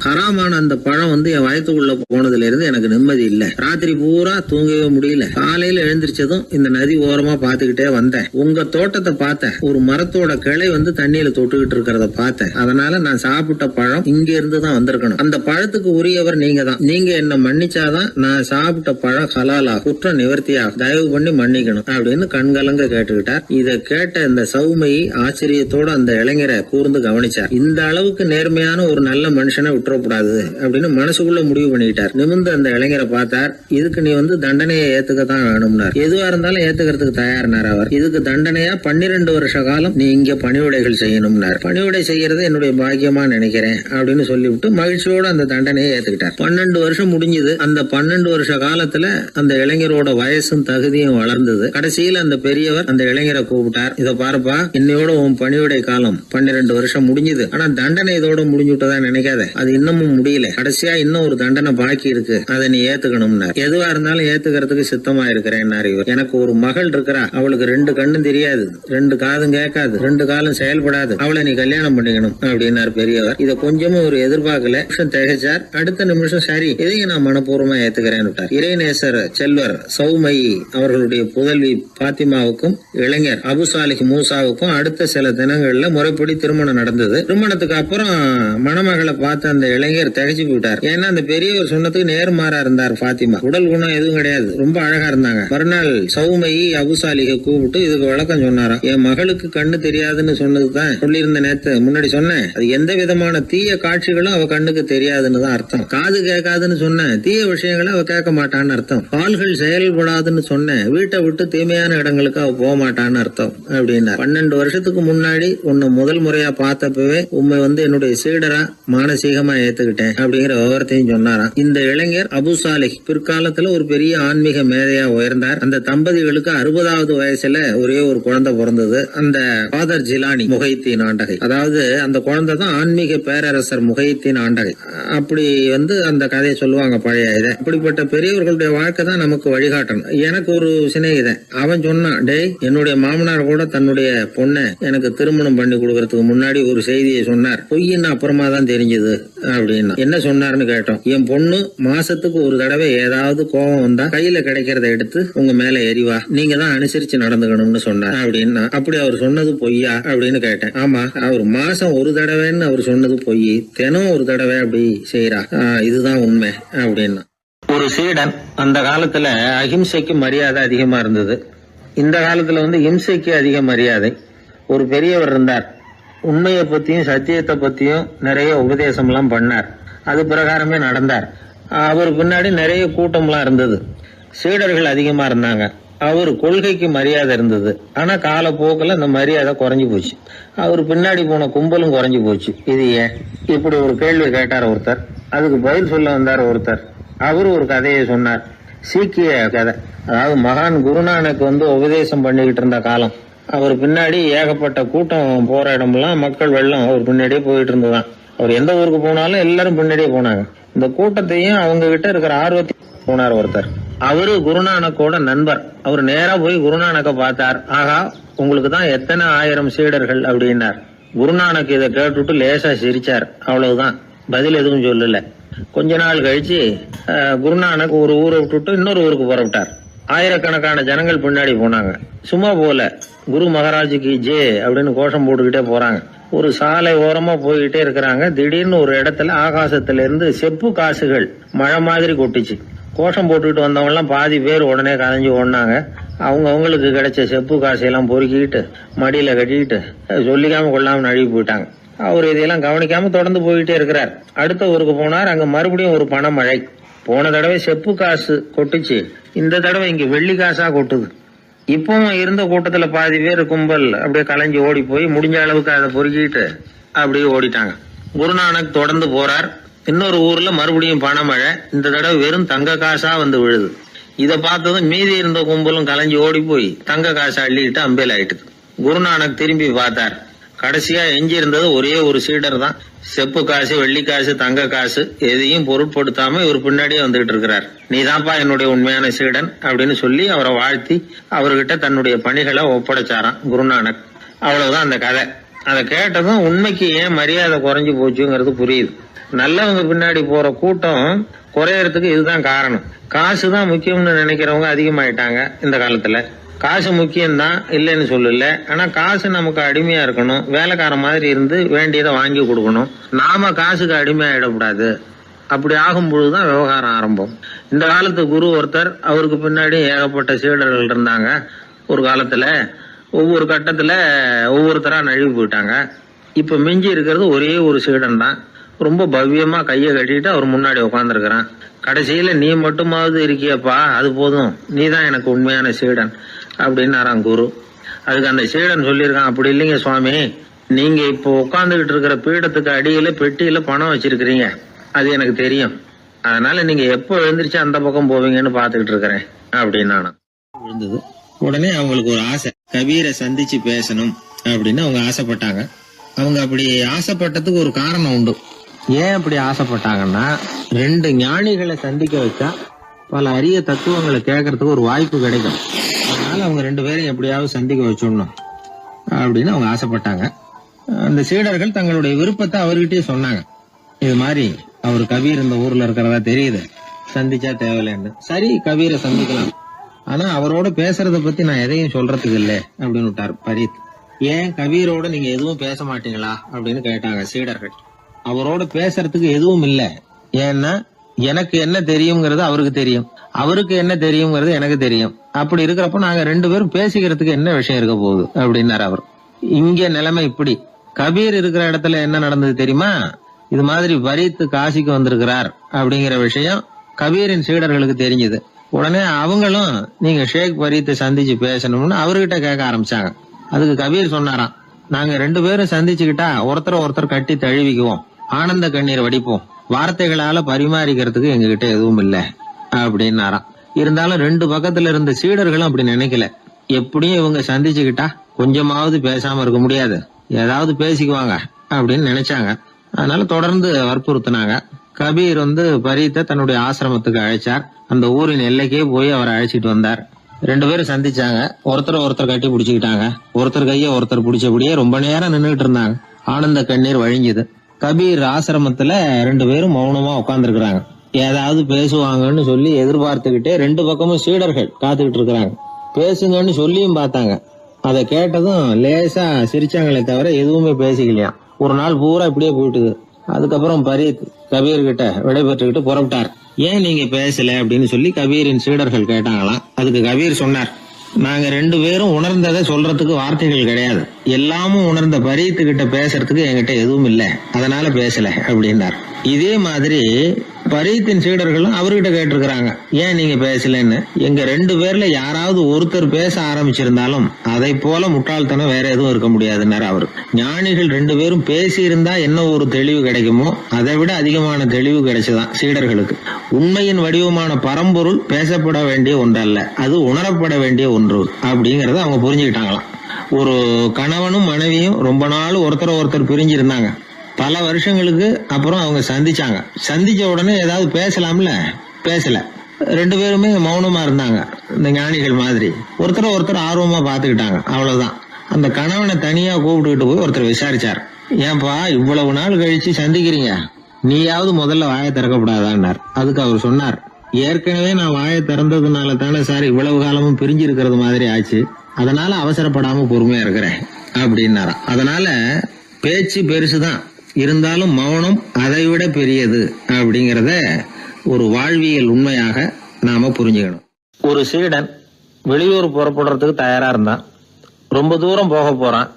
ஹராமான அந்த பழம் வந்து என் வயத்துக்குள்ள போனதுல இருந்து எனக்கு நிம்மதி இல்ல. ராத்திரி பூரா தூங்கவே முடியல. காலையில எழுந்திரிச்சதும் இந்த நதி ஓரமா பாத்துக்கிட்டே வந்தேன். உங்க தோட்டத்தை பார்த்தேன். ஒரு மரத்தோட கிளை வந்து தண்ணியில தொட்டுக்கிட்டு இருக்கிறத பார்த்தேன். அதனால நான் சாப்பிட்ட பழம் இங்க இருந்து தான் வந்திருக்கணும். அந்த பழத்துக்கு உரியவர் நீங்க தான். நீங்க என்ன மன்னிச்சாதான் நான் சாப்பிட்ட பழம் ஹலாலா, குற்றம் நிவர்த்தியா, தயவு பண்ணி மன்னிக்கணும் அப்படின்னு கண்கலங்க கேட்டுக்கிட்டார். இத கேட்ட இந்த சௌமை ஆச்சரியத்தோட அந்த இளைஞரை கூர்ந்து கவனிச்சார். இந்த அளவுக்கு நேர்மையான ஒரு நல்ல மனுஷனை விட்டுறக்கூடாது அப்படின்னு மனசுக்குள்ள முடிவு பண்ணிக்கிட்டார். நிமிர்ந்து அந்த இளைஞரை பார்த்தார். இதுக்கு நீ வந்து தண்டனையை ஏத்துக்கத்தான் வேணும்னார். எதுவா இருந்தாலும் ஏத்துக்கிறதுக்கு தயார்னார் அவர். இதுக்கு தண்டனையா 12 வருஷ காலம் நீ இங்க பணிவிடைகள் செய்யணும்னார். பணிவிடை செய்யறது என்னுடைய பாக்கியமா நினைக்கிறேன் அப்படின்னு சொல்லிவிட்டு மகிழ்ச்சியோட அந்த தண்டனையை ஏத்துக்கிட்டார். 12 வருஷம் முடிஞ்சது. அந்த 12 வருஷ காலத்துல அந்த இளைஞரோட வயசும் தகுதியும் வளர்ந்தது. கடைசியில் அந்த பெரியவர் அந்த இளைஞரை கூப்பிட்டார். இத பாருப்பா, இன்னையோட உன் பணிவிடை காலம் 12 வருஷம் முடிஞ்சது. ஆனா தண்டனை இதோட முடிஞ்சுட்டதா நினைக்காத. அது இன்னமும் முடியல. கடைசியா இன்னும் ஒரு தண்டனை பாக்கி இருக்கு. அதை நீ ஏத்துக்கணும்னார். எதுவா இருந்தாலும் ஏத்துக்கிறதுக்கு சித்தமா இருக்கிறேன் இவர். எனக்கு ஒரு மகள் இருக்கிறா. அவளுக்கு 2 கண்ணும் தெரியாது, 2 காதும் கேட்காது, 2 காலும் செயல்படாது. அவளை நீ கல்யாணம் பண்ணிக்கணும் அப்படின்னார் பெரியவர். இதை கொஞ்சமும் ஒரு எதிர்பார்க்கல. திகைச்சார். அடுத்த நிமிஷம் சரி, இதையும் நான் மனப்பூர்வமா ஏத்துக்கிறேன். இறைநேசர் செல்வர் சௌமை அவர்கள் அவர்களுடைய புதல்வி பாத்திமாவுக்கும் இளைஞர் அபு சாலிஹ் மூசாவுக்கும் அடுத்த சில தினங்கள்ல முறைப்படி திருமணம் நடந்தது. திருமணத்துக்கு அப்புறம் மணமகளை பார்த்த அந்த இளைஞர் திகைச்சு போயிட்டார். ஏன்னா அந்த பெரியவர் சொன்னதுக்கு நேர்மாறா இருந்தார். பாத்திமா உடல் குணம் எதுவும் கிடையாது, ரொம்ப அழகா இருந்தாங்க. மறுநாள் சௌமையை அபு சாலிஹை கூப்பிட்டு இதுக்கு விளக்கம் சொன்னாராம். என் மகளுக்கு கண்ணு தெரியாதுன்னு சொன்னதுதான் சொல்லியிருந்த நேத்து முன்னாடி சொன்னேன். அது எந்த விதமான தீய காட்சிகளும் அவ கண்ணுக்கு தெரியாதுன்னு தான் அர்த்தம். காது கேட்காதுன்னு சொன்ன தீய விஷயங்களை அவ கேட்க மாட்டான்னு அர்த்தம். கால்கள் செயல்படாதுன்னு சொன்ன வீட்டை விட்டு தீமையான இடங்களுக்கு அவ போக மாட்டான்னு அர்த்தம் அப்படின்னா. 12 வருஷத்துக்கு முன்னாடி உன்னை முதல் முறையா பார்த்தப்பவே உண்மை என்னுடைய சீடரா மானசீகமா ஏத்துக்கிட்டேன் அப்படிங்கிற விவரத்தையும் சொன்னாராம். இந்த இளைஞர் அபு சாலிஹ் பிற்காலத்துல ஒரு பெரிய ஆன்மீக மேதையா உயர்ந்தார். அந்த தம்பதிகளுக்கு 60வது வயசுல ஒரே ஒரு குழந்தை பிறந்தது. அந்த ஃபாதர் ஜிலானி முஹைத்தீன் ஆண்டகை, அதாவது அந்த குழந்தை தான் ஆன்மீக பேரரசர் முஹைத்தீன் ஆண்டகை. அப்படி அந்த கதையை சொல்லுவாங்க பழைய இதை. அப்படிப்பட்ட பெரியவர்களுடைய வாழ்க்கை தான் நமக்கு வழிகாட்டணும். எனக்கு ஒரு சிநேகிதன் அவன் சொன்னான், டேய் என்னுடைய மாமனார் கூட தன்னுடைய பொண்ணை எனக்கு திருமணம் பண்ணி கொடுக்கறதுக்கு முன்னாடி ஒரு செய்தியை சொன்னார். பொய்ன்னு அப்புறமா தான் தெரிஞ்சது அப்படின்னா. என்ன சொன்னார்னு கேட்டோம். என் பொண்ணு மாசத்துக்கு ஒரு தடவை ஏதாவது கோபம் வந்தா கையில கிடைக்கிறத எடுத்து உங்க மேல எரிவா, நீங்க தான் அனுசரிச்சு நடந்துக்கணும்னு சொன்னார் அப்படின்னா. அப்படி அவர் சொன்னது பொய்யா அப்படின்னு கேட்டேன். ஆமா, அவர் மாசம் ஒரு தடவைன்னு அவர் சொன்னது பொய், தினம் ஒரு தடவை அப்படி செய்யறா, இதுதான் உண்மை அப்படின்னா. ஒரு சீடன் அந்த காலத்துல அஹிம்சைக்கு மரியாதை அதிகமா இருந்தது. இந்த காலத்துல இம்சைக்கு அதிக மரியாதை. ஒரு பெரியவர் இருந்தார். உண்மையை பத்தியும் சத்தியத்தை பத்தியும் நிறைய உபதேசம் எல்லாம் பண்ணார். அது பிரகாரமே நடந்தார். அவர் பின்னாடி நிறைய கூட்டம்லாம் இருந்தது. சீடர்கள் அதிகமா இருந்தாங்க. அவர் கொள்கைக்கு மரியாதை இருந்தது. ஆனா காலப்போக்கில் அந்த மரியாதை குறைஞ்சு போச்சு. அவர் பின்னாடி போன கும்பலும் குறைஞ்சு போச்சு. இது ஏன்? இப்படி ஒரு கேள்வி கேட்டார் ஒருத்தர். அதுக்கு பதில் சொல்ல வந்தார் ஒருத்தர். அவரு ஒரு கதையை சொன்னார். சீக்கிய கதை. அதாவது மகான் குருநானக் உபதேசம் பண்ணிக்கிட்டு இருந்த காலம். அவர் பின்னாடி ஏகப்பட்ட கூட்டம் போற இடமெல்லாம் மக்கள் வெள்ளம் அவர் பின்னாடியே போயிட்டு இருந்ததுதான். அவர் எந்த ஊருக்கு போனாலும் எல்லாரும் பின்னாடியே போனாங்க. இந்த கூட்டத்தையும் அவங்க கிட்ட இருக்கிற ஆர்வத்தையும் போனார் ஒருத்தர். அவரு குருநானக்கோட நண்பர். அவர் நேரா போய் குருநானக்க பார்த்தார். ஆகா, உங்களுக்கு தான் எத்தனை ஆயிரம் சீடர்கள் அப்படின்னார். குருநானக் இதை கேட்டுட்டு லேசா சிரிச்சார். அவ்வளவுதான், பதில் எதுவும் சொல்லல. கொஞ்ச நாள் கழிச்சு குருநானக் ஒரு ஊரை விட்டுட்டு இன்னொரு ஊருக்கு புறப்பட்டார். ஆயிரக்கணக்கான ஜனங்கள் பின்னாடி போனாங்க. சும்மா போல குரு மகாராஜுக்கு ஜே அப்படின்னு கோஷம் போட்டுக்கிட்டே போறாங்க. ஒரு சாலை ஓரமா போய்கிட்டே இருக்கிறாங்க. திடீர்னு ஒரு இடத்துல ஆகாசத்துல இருந்து செப்பு காசுகள் மழை மாதிரி கொட்டிச்சு. கோஷம் போட்டுக்கிட்டு வந்தவங்க எல்லாம் பாதி பேர் உடனே கதைஞ்சு ஓடினாங்க. அவங்களுக்கு கிடைச்ச செப்பு காசையெல்லாம் பொறுக்கிட்டு மடியில கட்டிக்கிட்டு சொல்லிக்காம கொள்ளாம நழுவி போயிட்டாங்க. அவர் இதையெல்லாம் கவனிக்காம தொடர்ந்து போயிட்டே இருக்கிறார். அடுத்த ஊருக்கு போனார். அங்க மறுபடியும் ஒரு பணமழை. போன தடவை செப்பு காசு கொட்டுச்சு, இந்த தடவை இங்க வெள்ளி காசா கொட்டுது. இப்பவும் இருந்த கூட்டத்துல பாதி பேர் கும்பல் அப்படியே கலைஞ்சு ஓடி போய் முடிஞ்ச அளவுக்கு அதை பொறுக்கிட்டு அப்படியே ஓடிட்டாங்க. குருநானக் தொடர்ந்து போறார். இன்னொரு ஊர்ல மறுபடியும் பணமழை. இந்த தடவை வெறும் தங்க காசா விழுது. இதை பார்த்ததும் மீதி இருந்த கும்பலும் கலைஞ்சு ஓடி போய் தங்க காசை அள்ளிட்டு அம்பேல் ஆயிட்டுது. குருநானக் திரும்பி பார்த்தார். கடைசியா எஞ்சி இருந்தது ஒரே ஒரு சீடர் தான். செப்பு காசு, வெள்ளி காசு, தங்க காசு எதையும் பொருட்படுத்தாம இவர் பின்னாடியே வந்துகிட்டு இருக்கிறார். நீதான்ப்பா என்னுடைய உண்மையான சீடன் அப்படின்னு சொல்லி அவரை வாழ்த்தி அவர்கிட்ட தன்னுடைய பணிகளை ஒப்படைச்சாராம் குருநானக். அவ்வளவுதான் அந்த கதை. அதை கேட்டதும் உண்மைக்கு ஏன் மரியாதை குறைஞ்சு போச்சுங்கிறது புரியுது. நல்லவங்க பின்னாடி போற கூட்டம் குறையறதுக்கு இதுதான் காரணம். காசுதான் முக்கியம்னு நினைக்கிறவங்க அதிகமாயிட்டாங்க இந்த காலத்துல. காசு முக்கியம்தான், இல்லைன்னு சொல்லல. ஆனா காசு நமக்கு அடிமையா இருக்கணும். வேலைக்கார மாதிரி இருந்து வேண்டியதை வாங்கி கொடுக்கணும். நாம காசுக்கு அடிமையாயிடக்கூடாது. அப்படி ஆகும் பொழுதுதான் விவகாரம் ஆரம்பம். இந்த காலத்து குரு ஒருத்தர், அவருக்கு பின்னாடி ஏகப்பட்ட சீடர்கள் இருந்தாங்க. ஒரு காலத்துல ஒவ்வொரு கட்டத்துல ஒவ்வொருத்தரா நழுவி போயிட்டாங்க. இப்ப மிஞ்சி இருக்கிறது ஒரே ஒரு சீடன் தான். ரொம்ப பவ்யமா கையை கட்டிட்டு அவர் முன்னாடி உட்காந்துருக்கிறான். கடைசியில நீ மட்டுமாவது இருக்கியப்பா, அது போதும், நீ தான் எனக்கு உண்மையான சீடன் அப்படின்னாராம் குரு. அதுக்கு அந்த சீடன் சொல்லியிருக்கான், அப்படி இல்லைங்க சுவாமி, நீங்க இப்போ உட்காந்துக்கிட்டு இருக்கிற பீடத்துக்கு அடியில பெட்டியில பணம் வச்சிருக்கிறீங்க, அது எனக்கு தெரியும். அதனால நீங்க எப்போ எழுந்திரிச்சு அந்த பக்கம் போவீங்கன்னு பாத்துக்கிட்டு இருக்கிறேன் அப்படின்னா விழுந்தது. உடனே அவங்களுக்கு ஒரு ஆசை, கபீரை சந்திச்சு பேசணும் அப்படின்னு அவங்க ஆசைப்பட்டாங்க. அவங்க அப்படி ஆசைப்பட்டதுக்கு ஒரு காரணம் உண்டு. ஏன் அப்படி ஆசைப்பட்டாங்கன்னா, 2 ஞானிகளை சந்திக்க வச்சா பல அரிய தத்துவங்களை கேட்கறதுக்கு ஒரு வாய்ப்பு கிடைக்கும். அதனால அவங்க 2 பேரையும் எப்படியாவது சந்திக்க வச்சிடணும் அப்படின்னு அவங்க ஆசைப்பட்டாங்க. அந்த சீடர்கள் தங்களுடைய விருப்பத்தை அவர்கிட்டயே சொன்னாங்க. இது மாதிரி அவர் கபீர் இந்த ஊர்ல இருக்கிறதா தெரியுது, சந்திச்சா தேவையில்லைன்னு. சரி, கபீரை சந்திக்கலாம் ஆனா அவரோட பேசுறத பத்தி நான் எதையும் சொல்றதுக்கு இல்ல அப்படின்னு விட்டார் பரீத். ஏன் கபீரோட நீங்க எதுவும் பேச மாட்டீங்களா அப்படின்னு கேட்டாங்க சீடர்கள். அவரோட பேசுறதுக்கு எதுவும் இல்ல. ஏன்னா எனக்கு என்ன தெரியுங்கிறது அவருக்கு தெரியும், அவருக்கு என்ன தெரியுங்கிறது எனக்கு தெரியும். அப்படி இருக்கிறப்ப நாங்க 2 பேரும் பேசிக்கிறதுக்கு என்ன விஷயம் இருக்க போகுது அப்படின்னாரு அவர். இங்க நிலைமை இப்படி. கபீர் இருக்கிற இடத்துல என்ன நடந்தது தெரியுமா? இது மாதிரி பரீத் காசிக்கு வந்திருக்கிறார் அப்படிங்கிற விஷயம் கபீரின் சீடர்களுக்கு தெரிஞ்சது. உடனே அவங்களும் நீங்க ஷேக் பரீத்தை சந்திச்சு பேசணும்னு அவர்கிட்ட கேட்க ஆரம்பிச்சாங்க. அதுக்கு கபீர் சொன்னாராம், நாங்க 2 பேரும் சந்திச்சுக்கிட்டா ஒருத்தர் கட்டி தழுவிக்குவோம், ஆனந்த கண்ணீர் வடிப்போம், வார்த்தைகளால பரிமாறிக்கிறதுக்கு எங்ககிட்ட எதுவும் இல்ல அப்படின்னாராம். இருந்தாலும் 2 பக்கத்துல இருந்த சீடர்களும் அப்படி நினைக்கல. எப்படியும் இவங்க சந்திச்சுக்கிட்டா கொஞ்சமாவது பேசாம இருக்க முடியாது, ஏதாவது பேசிக்குவாங்க அப்படின்னு நினைச்சாங்க. அதனால தொடர்ந்து வற்புறுத்தினாங்க. கபீர் பரீத்தை தன்னுடைய ஆசிரமத்துக்கு அழைச்சார். அந்த ஊரின் எல்லைக்கே போய் அவரை அழைச்சிட்டு வந்தார். 2 பேரும் சந்திச்சாங்க. ஒருத்தர் கட்டி பிடிச்சுக்கிட்டாங்க. ஒருத்தர் கைய ஒருத்தர் பிடிச்சபடியே ரொம்ப நேரம் நின்றுட்டு இருந்தாங்க. ஆனந்த கண்ணீர் வழிஞ்சுது. கபீர் ஆசிரமத்துல 2 பேரும் மௌனமா உட்கார்ந்துருக்காங்க. ஏதாவது பேசுவாங்கன்னு சொல்லி எதிர்பார்த்துக்கிட்டே 2 பக்கமும் சீடர்கள் காத்துக்கிட்டு இருக்கிறாங்க. பேசுங்கன்னு சொல்லியும் பார்த்தாங்க. அதை கேட்டதும் லேசா சிரிச்சாங்களே தவிர எதுவுமே பேசிக்கலையா. ஒரு நாள் பூரா இப்படியே போயிட்டுது. அதுக்கப்புறம் பரீத் கபீர் கிட்ட விடைபெற்றுக்கிட்டு புறப்பட்டார். ஏன் நீங்க பேசல அப்படின்னு சொல்லி கபீரின் சீடர்கள் கேட்டாங்களாம். அதுக்கு கபீர் சொன்னார், நாங்க 2 பேரும் உணர்ந்ததை சொல்றதுக்கு வார்த்தைகள் கிடையாது. எல்லாமும் உணர்ந்த பரீத்து கிட்ட பேசுறதுக்கு என்கிட்ட எதுவும் இல்ல, அதனால பேசல அப்படின்னார். இதே மாதிரி பரீத்தின் சீடர்களும் அவர்கிட்ட கேட்டிருக்கிறாங்க, ஏன் நீங்க பேசலன்னு. எங்க 2 பேர்ல யாராவது ஒருத்தர் பேச ஆரம்பிச்சிருந்தாலும் அதை போல முட்டாள்தனம் வேற எதுவும் இருக்க முடியாதுன்னாரு அவரு. ஞானிகள் 2 பேரும் பேசி இருந்தா என்ன ஒரு தெளிவு கிடைக்குமோ அதை விட அதிகமான தெளிவு கிடைச்சதான் சீடர்களுக்கு. உண்மையின் வடிவமான பரம்பொருள் பேசப்பட வேண்டிய ஒன்றல்ல, அது உணரப்பட வேண்டிய ஒன்று அப்படிங்கறத அவங்க புரிஞ்சுக்கிட்டாங்களாம். ஒரு கணவனும் மனைவியும் ரொம்ப நாள் ஒருத்தர் பிரிஞ்சிருந்தாங்க. பல வருஷங்களுக்கு அப்புறம் அவங்க சந்திச்சாங்க. சந்திச்ச உடனே ஏதாவது பேசலாம்ல, பேசல. 2 பேருமே மௌனமா இருந்தாங்க. இந்த ஞானிகள் மாதிரி ஒருத்தர் ஆர்வமா பாத்துக்கிட்டாங்க, அவ்வளவுதான். அந்த கணவனை தனியா கூப்பிட்டுக்கிட்டு போய் ஒருத்தர் விசாரிச்சார். ஏன்பா இவ்வளவு நாள் கழிச்சு சந்திக்கிறீங்க, நீயாவது முதல்ல வாயை திறக்கப்படாதான்னார். அதுக்கு அவர் சொன்னார், ஏற்கனவே நான் வாயை திறந்ததுனால தானே சார் இவ்வளவு காலமும் பிரிஞ்சு இருக்கிறது மாதிரி ஆச்சு, அதனால அவசரப்படாம பொறுமையா இருக்கிறேன் அப்படின்னாராம். அதனால பேச்சு பெருசுதான், இருந்தாலும் மௌனம் அதை விட பெரியது அப்படிங்கறத ஒரு வாழ்வியல் உண்மையாக நாம புரிஞ்சுக்கணும். ஒரு சீடன் வெளியூர் புறப்படுறதுக்கு தயாரா இருந்தான். ரொம்ப தூரம் போக போறான்.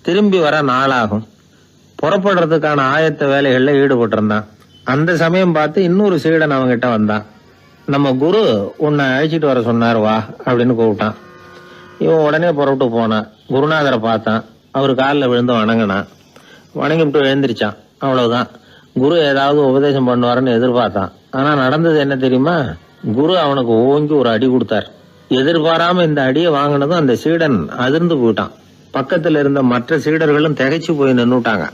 திரும்பி வர நாளாகும். புறப்படுறதுக்கான ஆயத்த வேலைகள்ல ஈடுபட்டு இருந்தான். அந்த சமயம் பார்த்து இன்னொரு சீடன் அவங்கிட்ட வந்தான். நம்ம குரு உன்னை அழைச்சிட்டு வர சொன்னார், வா அப்படின்னு கூப்பிட்டான். இவன் உடனே புறப்பட்டு போனான். குருநாதரை பார்த்தான். அவரு காலில் விழுந்து வணங்கினான். வணங்கிவிட்டு எழுந்திரிச்சான். அவ்வளவுதான். குரு ஏதாவது உபதேசம் பண்ணுவாருன்னு எதிர்பார்த்தான். ஆனா நடந்தது என்ன தெரியுமா? குரு அவனுக்கு ஓங்கி ஒரு அடி கொடுத்தார். எதிர்பாராம இந்த அடியை வாங்கினதும் அந்த சீடன் அதிர்ந்து போயிட்டான். பக்கத்துல இருந்த மற்ற சீடர்களும் திகைச்சு போய் நின்னுட்டாங்க.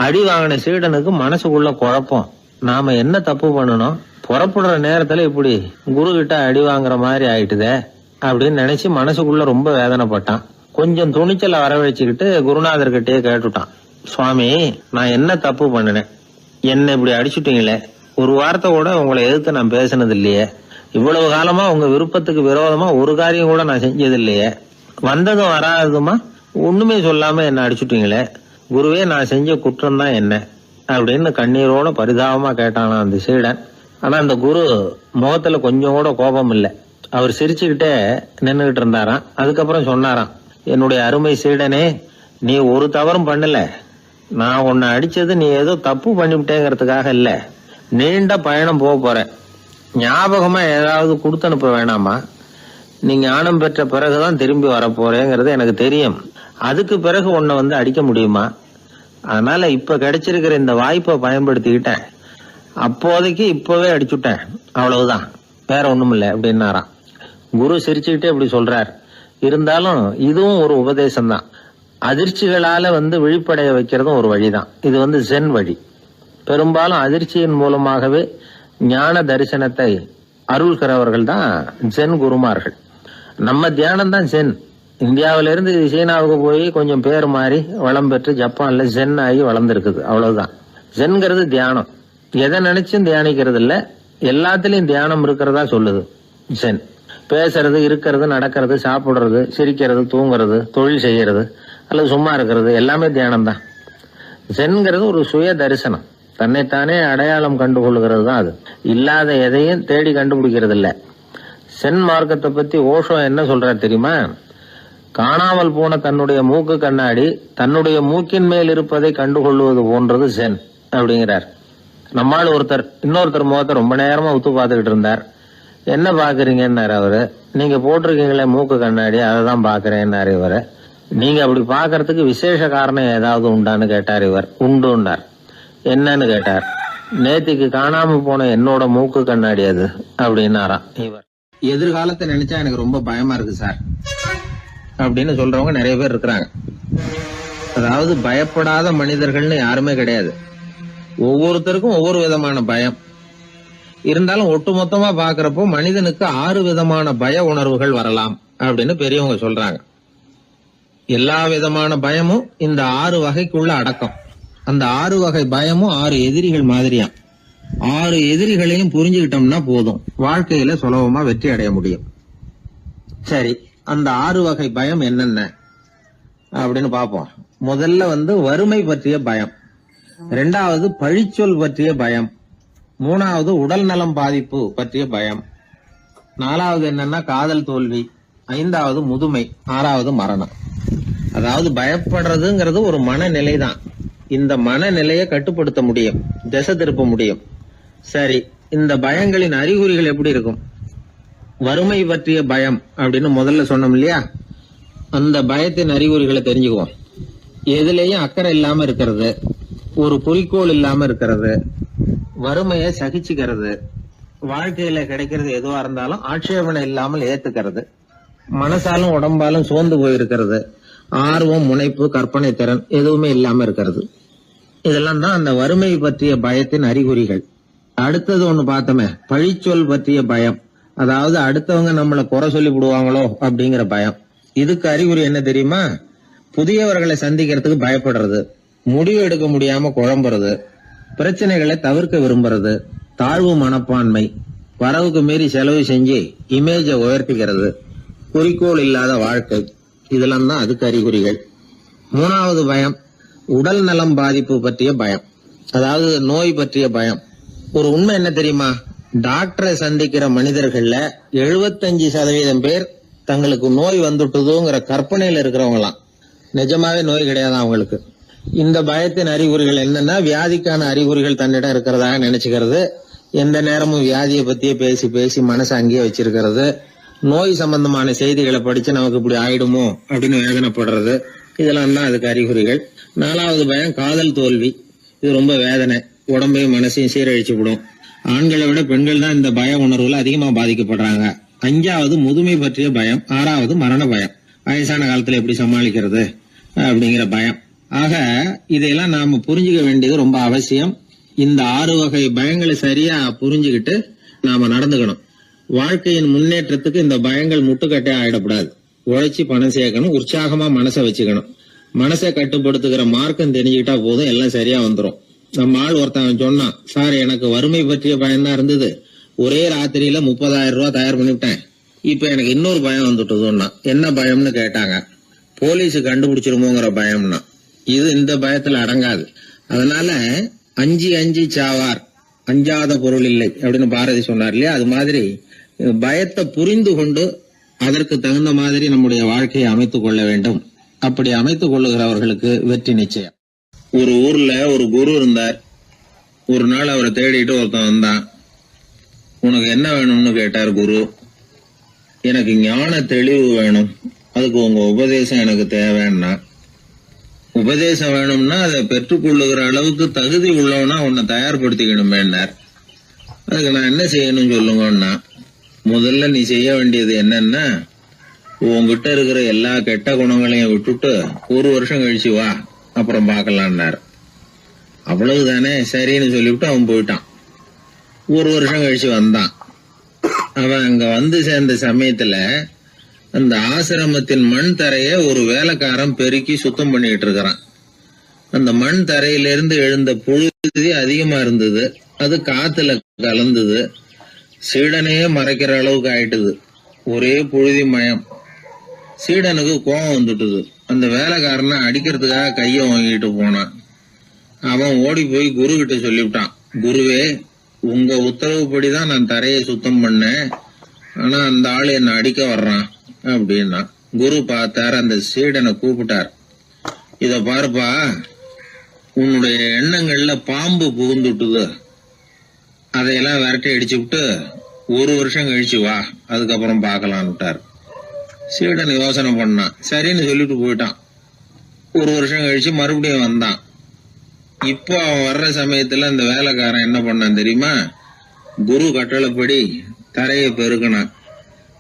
அடி வாங்கின சீடனுக்கு மனசுக்குள்ள குழப்பம். நாம என்ன தப்பு பண்ணணும், புறப்படுற நேரத்துல இப்படி குரு கிட்ட அடி வாங்குற மாதிரி ஆயிட்டுதே அப்படின்னு நினைச்சு மனசுக்குள்ள ரொம்ப வேதனைப்பட்டான். கொஞ்சம் துணிச்சலை வரவழைச்சுக்கிட்டு குருநாதர்கிட்டயே கேட்டுட்டான், சுவாமி நான் என்ன தப்பு பண்ணினேன், என்ன இப்படி அடிச்சுட்டீங்களே, ஒரு வார்த்தை கூட உங்களை எதிர்த்து நான் பேசினது இல்லையே, இவ்வளவு காலமா உங்க விருப்பத்துக்கு விரோதமா ஒரு காரியம் கூட நான் செஞ்சது இல்லையே, வந்ததும் வராததுமா ஒண்ணுமே சொல்லாம என்ன அடிச்சுட்டீங்களே, குருவே நான் செஞ்ச குற்றம் தான் என்ன அப்படின்னு கண்ணீரோட பரிதாபமா கேட்டானா அந்த சீடன். ஆனா அந்த குரு முகத்துல கொஞ்சம் கூட கோபம் இல்லை. அவர் சிரிச்சுக்கிட்டே நின்னுகிட்டு இருந்தாராம். அதுக்கப்புறம் சொன்னாராம், என்னுடைய அருமை சீடனே, நீ ஒரு தவறும் பண்ணல, நான் உன்னை அடிச்சது நீ ஏதோ தப்பு பண்ணிவிட்டேங்கிறதுக்காக இல்ல, நீண்ட பயணம் போக போற, ஞாபகமா ஏதாவது கொடுத்து அனுப்ப வேணாமா, நீ ஞானம் பெற்ற பிறகுதான் திரும்பி வர போறேங்கிறது எனக்கு தெரியும், அதுக்கு பிறகு உன்னை அடிக்க முடியுமா, அதனால இப்ப கிடைச்சிருக்கிற இந்த வாய்ப்பை பயன்படுத்திக்கிட்டேன், அப்போதைக்கு இப்பவே அடிச்சுட்டேன், அவ்வளவுதான், வேற ஒண்ணும் இல்லை அப்படின்னாராம். குரு சிரிச்சுக்கிட்டே இப்படி சொல்றார். இருந்தாலும் இதுவும் ஒரு உபதேசம் தான். அதிர்ச்சிகளால விழிப்படைய வைக்கிறதும் ஒரு வழிதான். இது ஜென் வழி. பெரும்பாலும் அதிர்ச்சியின் மூலமாகவே ஞான தரிசனத்தை அருள்கிறவர்கள் தான் ஜென் குருமார்கள். நம்ம தியானம் தான் ஜென். இந்தியாவிலிருந்து இது சீனாவுக்கு போய் கொஞ்சம் பேர் மாறி வளம் பெற்று ஜப்பான்ல ஜென் ஆகி வளர்ந்துருக்குது, அவ்வளவுதான். ஜென்கிறது தியானம். எதை நினைச்சும் தியானிக்கிறது இல்ல, எல்லாத்திலையும் தியானம் இருக்கிறதா சொல்லுது ஜென். பேசுறது, இருக்கிறது, நடக்கிறது, சாப்பிடுறது, சிரிக்கிறது, தூங்குறது, தொழில் செய்யறது அல்லது சும்மா இருக்கிறது எல்லாமே தியானம் தான். சென்கிறது ஒரு சுய தரிசனம், தன்னைத்தானே அடையாளம் கண்டுகொள்கிறது தான். அது இல்லாத எதையும் தேடி கண்டுபிடிக்கிறது இல்ல. சென் மார்க்கத்தை பத்தி ஓஷோ என்ன சொல்றாரு தெரியுமா? காணாமல் போன தன்னுடைய மூக்கு கண்ணாடி தன்னுடைய மூக்கின் மேல் இருப்பதை கண்டுகொள்வது போன்றது சென் அப்படிங்கிறார். நம்மால் இன்னொருத்தர் முகத்தை ரொம்ப நேரமா உத்து பார்த்துக்கிட்டு இருந்தார். என்ன பாக்குறீங்கன்னாரு அவரு. நீங்க போட்டிருக்கீங்களே மூக்கு கண்ணாடி, அதை தான் பாக்குறேன்னாரு இவரு. நீங்க அப்படி பாக்குறதுக்கு விசேஷ காரணம் ஏதாவது உண்டான்னு கேட்டார் இவர். உண்டுன்னார். என்னன்னு கேட்டார். நேத்திக்கு காணாம போன என்னோட மூக்கு கண்ணாடி அது அப்படின்னாராம் இவர். எதிர்காலத்தை நினைச்சா எனக்கு ரொம்ப பயமா இருக்கு சார் அப்படின்னு சொல்றவங்க நிறைய பேர் இருக்கிறாங்க. அதாவது பயப்படாத மனிதர்கள்னு யாருமே கிடையாது. ஒவ்வொருத்தருக்கும் ஒவ்வொரு விதமான பயம் இருந்தாலும் ஒட்டுமொத்தமா பாக்குறப்போ மனிதனுக்கு 6 விதமான பய உணர்வுகள் வரலாம் அப்படின்னு பெரியவங்க சொல்றாங்க. எல்லா விதமான பயமும் இந்த 6 வகைக்குள்ள அடக்கம். அந்த 6 வகை பயமும் 6 எதிரிகள் மாதிரியா. 6 எதிரிகளையும் புரிஞ்சுக்கிட்டோம்னா போதும், வாழ்க்கையில சுலபமா வெற்றி அடைய முடியும். சரி, அந்த 6 வகை பயம் என்னென்ன அப்படின்னு பாப்போம். முதல்ல வறுமை பற்றிய பயம், 2வது பழிச்சொல் பற்றிய பயம், 3வது உடல் நலம் பாதிப்பு பற்றிய பயம், 4வது என்னன்னா காதல் தோல்வி, 5வது முதுமை, 6வது மரணம். அதாவது பயப்படுறதுங்கிறது ஒரு மனநிலை தான். இந்த மனநிலையை கட்டுப்படுத்த முடியும், திசை திருப்ப முடியும். சரி, இந்த பயங்களின் அறிகுறிகள் எப்படி இருக்கும்? வறுமை பற்றிய பயம் அப்படின்னு முதல்ல சொன்னோம் இல்லையா? அந்த பயத்தின் அறிகுறிகளை தெரிஞ்சுக்குவோம். எதுலேயும் அக்கறை இல்லாம இருக்கிறது, ஒரு குறிக்கோள் இல்லாம இருக்கிறது, வறுமையை சகிச்சுக்கிறது, வாழ்க்கையில கிடைக்கிறது எதுவா இருந்தாலும் ஆட்சேபனை இல்லாமல் ஏத்துக்கிறது, மனசாலும் உடம்பாலும் சோர்ந்து போயிருக்கிறது, ஆர்வம், முனைப்பு, கற்பனை திறன் எதுவுமே இல்லாம இருக்கிறது. இதெல்லாம் தான் அந்த வறுமை பற்றிய பயத்தின் அறிகுறிகள். அடுத்தது ஒண்ணு பார்த்தோமே, பழிச்சொல் பற்றிய பயம். அதாவது அடுத்தவங்க நம்மளை குறை சொல்லி விடுவாங்களோ அப்படிங்கிற பயம். இதுக்கு அறிகுறி என்ன தெரியுமா? புதியவர்களை சந்திக்கிறதுக்கு பயப்படுறது, முடிவு எடுக்க முடியாம குழம்புறது, பிரச்சனைகளை தவிர்க்க விரும்புறது, தாழ்வு மனப்பான்மை, வரவுக்கு மீறி செலவு செஞ்சு இமேஜை உயர்த்திக்கிறது, குறிக்கோள் இல்லாத வாழ்க்கை. இதெல்லாம் தான் அதுக்கு அறிகுறிகள். 3வது பயம் உடல் நலம் பாதிப்பு பற்றிய பயம், அதாவது நோய் பற்றிய பயம். ஒரு உண்மை என்ன தெரியுமா? டாக்டரை சந்திக்கிற மனிதர்கள்ல 75% பேர் தங்களுக்கு நோய் வந்துட்டுதுங்கிற கற்பனையில இருக்கிறவங்களாம். நிஜமாவே நோய் கிடையாது அவங்களுக்கு. இந்த பயத்தின் அறிகுறிகள் என்னன்னா, வியாதிக்கான அறிகுறிகள் தன்னிடம் இருக்கிறதாக நினைச்சுக்கிறது, எந்த நேரமும் வியாதியை பத்தியே பேசி பேசி மனசை அங்கேயே வச்சிருக்கிறது, நோய் சம்பந்தமான செய்திகளை படிச்சு நமக்கு இப்படி ஆயிடுமோ அப்படின்னு வேதனைப்படுறது. இதெல்லாம் தான் அதுக்கு அறிகுறிகள். 4வது பயம் காதல் தோல்வி. இது ரொம்ப வேதனை, உடம்பையும் மனசையும் சீரழிச்சு விடும். ஆண்களை விட பெண்கள் தான் இந்த பய உணர்வுல அதிகமா பாதிக்கப்படுறாங்க. 5வது முதுமை பற்றிய பயம். 6வது மரண பயம், வயசான காலத்துல எப்படி சமாளிக்கிறது அப்படிங்கிற பயம். ஆக இதையெல்லாம் நாம புரிஞ்சுக்க வேண்டியது ரொம்ப அவசியம். இந்த 6 வகை பயங்களை சரியா புரிஞ்சுக்கிட்டு நாம நடந்துக்கணும். வாழ்க்கையின் முன்னேற்றத்துக்கு இந்த பயங்கள் முட்டுக்கட்டே ஆயிடக்கூடாது. உழைச்சி பணம் சேர்க்கணும், உற்சாகமா மனசை வச்சுக்கணும். மனசை கட்டுப்படுத்துகிற மார்க்கம் தெரிஞ்சுக்கிட்டா போதும், எல்லாம் சரியா வந்துடும். நம்ம ஆள் ஒருத்தன் சொன்னான், சார் எனக்கு வறுமை பற்றிய பயம் தான் இருந்தது, ஒரே ராத்திரியில 30,000 ரூபாய் தயார் பண்ணிவிட்டேன், இப்ப எனக்கு இன்னொரு பயம் வந்துட்டுதுன்னா. என்ன பயம்னு கேட்டாங்க. போலீஸ் கண்டுபிடிச்சிருமோங்கிற பயம்னா. இது இந்த பயத்துல அடங்காது. அதனால அஞ்சி அஞ்சி சாவார், அஞ்சாத பொருள் இல்லை அப்படின்னு பாரதி சொன்னார் இல்லையா? அது மாதிரி பயத்தை புரிந்து கொண்டு அதற்கு தகுந்த மாதிரி நம்முடைய வாழ்க்கையை அமைத்துக் கொள்ள வேண்டும். அப்படி அமைத்துக் கொள்ளுகிறவர்களுக்கு வெற்றி நிச்சயம். ஒரு ஊர்ல ஒரு குரு இருந்தார். ஒரு நாள் அவரை தேடிட்டு ஒருத்தன் வந்தான். உனக்கு என்ன வேணும்னு கேட்டார் குரு. எனக்கு ஞான தெளிவு வேணும், அதுக்கு உங்க உபதேசம் எனக்கு தேவைன்னா. உபதேசம் வேணும்னா அதை பெற்றுக்கொள்ளுகிற அளவுக்கு தகுதி உள்ளவனா உன்னை தயார்படுத்திக்கணுமேன்னார். அதுக்கு நான் என்ன செய்யணும்னு சொல்லுங்கன்னா, முதல்ல நீ செய்ய வேண்டியது என்னன்னா, உங்ககிட்ட இருக்கிற எல்லா கெட்ட குணங்களையும் விட்டுட்டு 1 வருஷம் கழிச்சு வா, அப்புறம் பாக்கலான்னாரு. அவ்வளவுதானே, சரின்னு சொல்லிவிட்டு அவன் போயிட்டான். 1 வருஷம் கழிச்சு வந்தான். அவன் அங்க வந்து சேர்ந்த சமயத்துல அந்த ஆசிரமத்தின் மண் தரைய ஒரு வேலைக்காரன் பெருக்கி சுத்தம் பண்ணிட்டு இருக்கிறான். அந்த மண் தரையிலிருந்து எழுந்த புழுதி அதிகமா இருந்தது. அது காத்துல கலந்தது, சீடனையே மறைக்கிற அளவுக்கு ஆயிட்டுது. ஒரே புழுதி மயம். சீடனுக்கு கோபம் வந்துட்டுது. அந்த வேலைக்காரனை அடிக்கிறதுக்காக கைய வாங்கிட்டு போனான். அவன் ஓடி போய் குரு கிட்ட சொல்லிவிட்டான், குருவே, உங்க உத்தரவுப்படிதான் நான் தரையை சுத்தம் பண்ணேன், ஆனா அந்த ஆளு என்ன அடிக்க வர்றான் அப்படின்னா. குரு பார்த்தார், அந்த சீடனை கூப்பிட்டார். இத பாருப்பா, உன்னுடைய எண்ணங்கள்ல பாம்பு புகுந்துட்டுது, அதையெல்லாம் விரட்டி அடிச்சு விட்டு 1 வருஷம் கழிச்சு வா, அதுக்கப்புறம் பார்க்கலான்னுட்டார். சீடன் யோசனை பண்ணான். சரின்னு சொல்லிட்டு போயிட்டான். 1 வருஷம் கழிச்சு மறுபடியும் வந்தான். இப்போ அவன் வர்ற சமயத்துல அந்த வேலைக்காரன் என்ன பண்ணான் தெரியுமா? குரு கட்டளைப்படி தரையை பெருக்கினான்.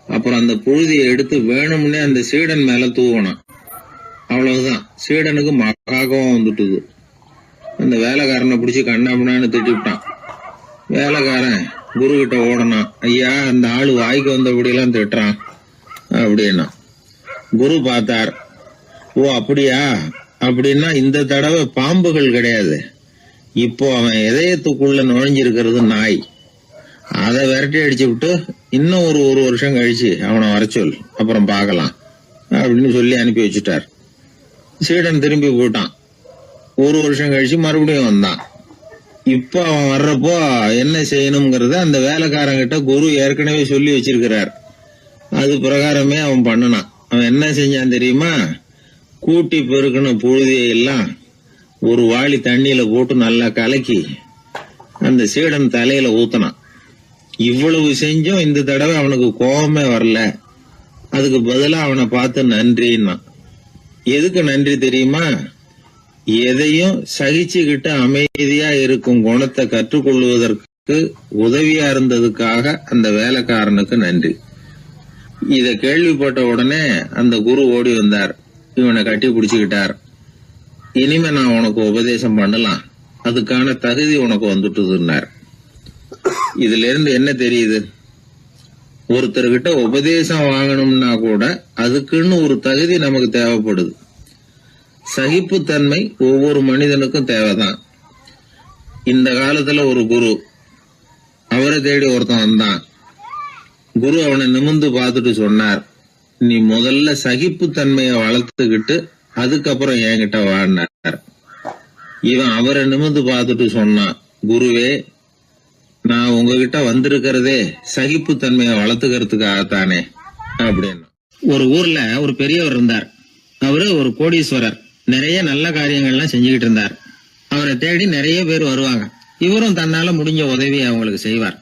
அப்புறம் அந்த புழுதியை எடுத்து வேணும்னே அந்த சீடன் மேல தூவனான். அவ்வளவுதான். சீடனுக்கு மகாகம் வந்துட்டுது. அந்த வேலைக்காரனை பிடிச்சி கண்ணாமண்ணான்னு திட்டிவிட்டான். வேலைக்காரன் குரு கிட்ட ஓடனான். ஐயா, அந்த ஆளு வாய்க்கு வந்தபடியெல்லாம் திட்டுறான் அப்படின்னா. குரு பார்த்தார். ஓ அப்படியா? அப்படின்னா இந்த தடவை பாம்புகள் கிடையாது, இப்போ அவன் இதயத்துக்குள்ள நுழைஞ்சிருக்கிறது நாய். அதை விரட்டி அடிச்சு விட்டு இன்னும் ஒரு 1 வருஷம் கழிச்சு அவனை வர சொல், அப்புறம் பார்க்கலாம் அப்படின்னு சொல்லி அனுப்பி வச்சுட்டார். சீடன் திரும்பி போயிட்டான். 1 வருஷம் கழிச்சு மறுபடியும் வந்தான். இப்போ அவன் வர்றப்போ என்ன செய்யணுங்கிறத அந்த வேலைக்காரங்கிட்ட குரு ஏற்கனவே சொல்லி வச்சிருக்கிறார். அது பிரகாரமே அவன் பண்ணனான். அவன் என்ன செஞ்சான் தெரியுமா? கூட்டி பெருக்கின புழுதியை எல்லாம் ஒரு வாளி தண்ணியில போட்டு நல்லா கலக்கி அந்த சீடன் தலையில ஊத்தினான். இவ்வளவு செஞ்சும் இந்த தடவை அவனுக்கு கோபமே வரல. அதுக்கு பதிலா அவனை பார்த்து நன்றின்னா. எதுக்கு நன்றி தெரியுமா? எதையும் சகிச்சுக்கிட்டு அமைதியா இருக்கும் குணத்தை கற்றுக்கொள்வதற்கு உதவியா இருந்ததுக்காக அந்த வேலைக்காரனுக்கு நன்றி. இத கேள்விப்பட்ட உடனே அந்த குரு ஓடி வந்தார். இவனை கட்டி பிடிச்சுக்கிட்டார். இனிமே நான் உனக்கு உபதேசம் பண்ணலாம், அதுக்கான தகுதி உனக்கு வந்துட்டுதுன்னார். இதுல இருந்து என்ன தெரியுது? ஒருத்தர்கிட்ட உபதேசம் வாங்கணும்னா கூட அதுக்குன்னு ஒரு தகுதி நமக்கு தேவைப்படுது. சகிப்புத்தன்மை ஒவ்வொரு மனிதனுக்கும் தேவைதான். இந்த காலத்துல ஒரு குரு, அவரை தேடி ஒருத்தன் வந்தான். குரு அவனை நிமிர்ந்து பார்த்துட்டு சொன்னார், நீ முதல்ல சகிப்புத்தன்மைய வளர்த்துக்கிட்டு அதுக்கப்புறம் என்கிட்ட வாடினார். இவன் அவரை நிமிர்ந்து பார்த்துட்டு சொன்னான், குருவே, நான் உங்ககிட்ட வந்திருக்கிறதே சகிப்புத்தன்மைய வளர்த்துக்கிறதுக்காகத்தானே அப்படின்னு. ஒரு ஊர்ல ஒரு பெரியவர் இருந்தார். அவரு ஒரு கோடீஸ்வரர். நிறைய நல்ல காரியங்கள்லாம் செஞ்சுக்கிட்டு இருந்தார். அவரை தேடி நிறைய பேர் வருவாங்க. இவரும் தன்னால முடிஞ்ச உதவியை அவங்களுக்கு செய்வார்.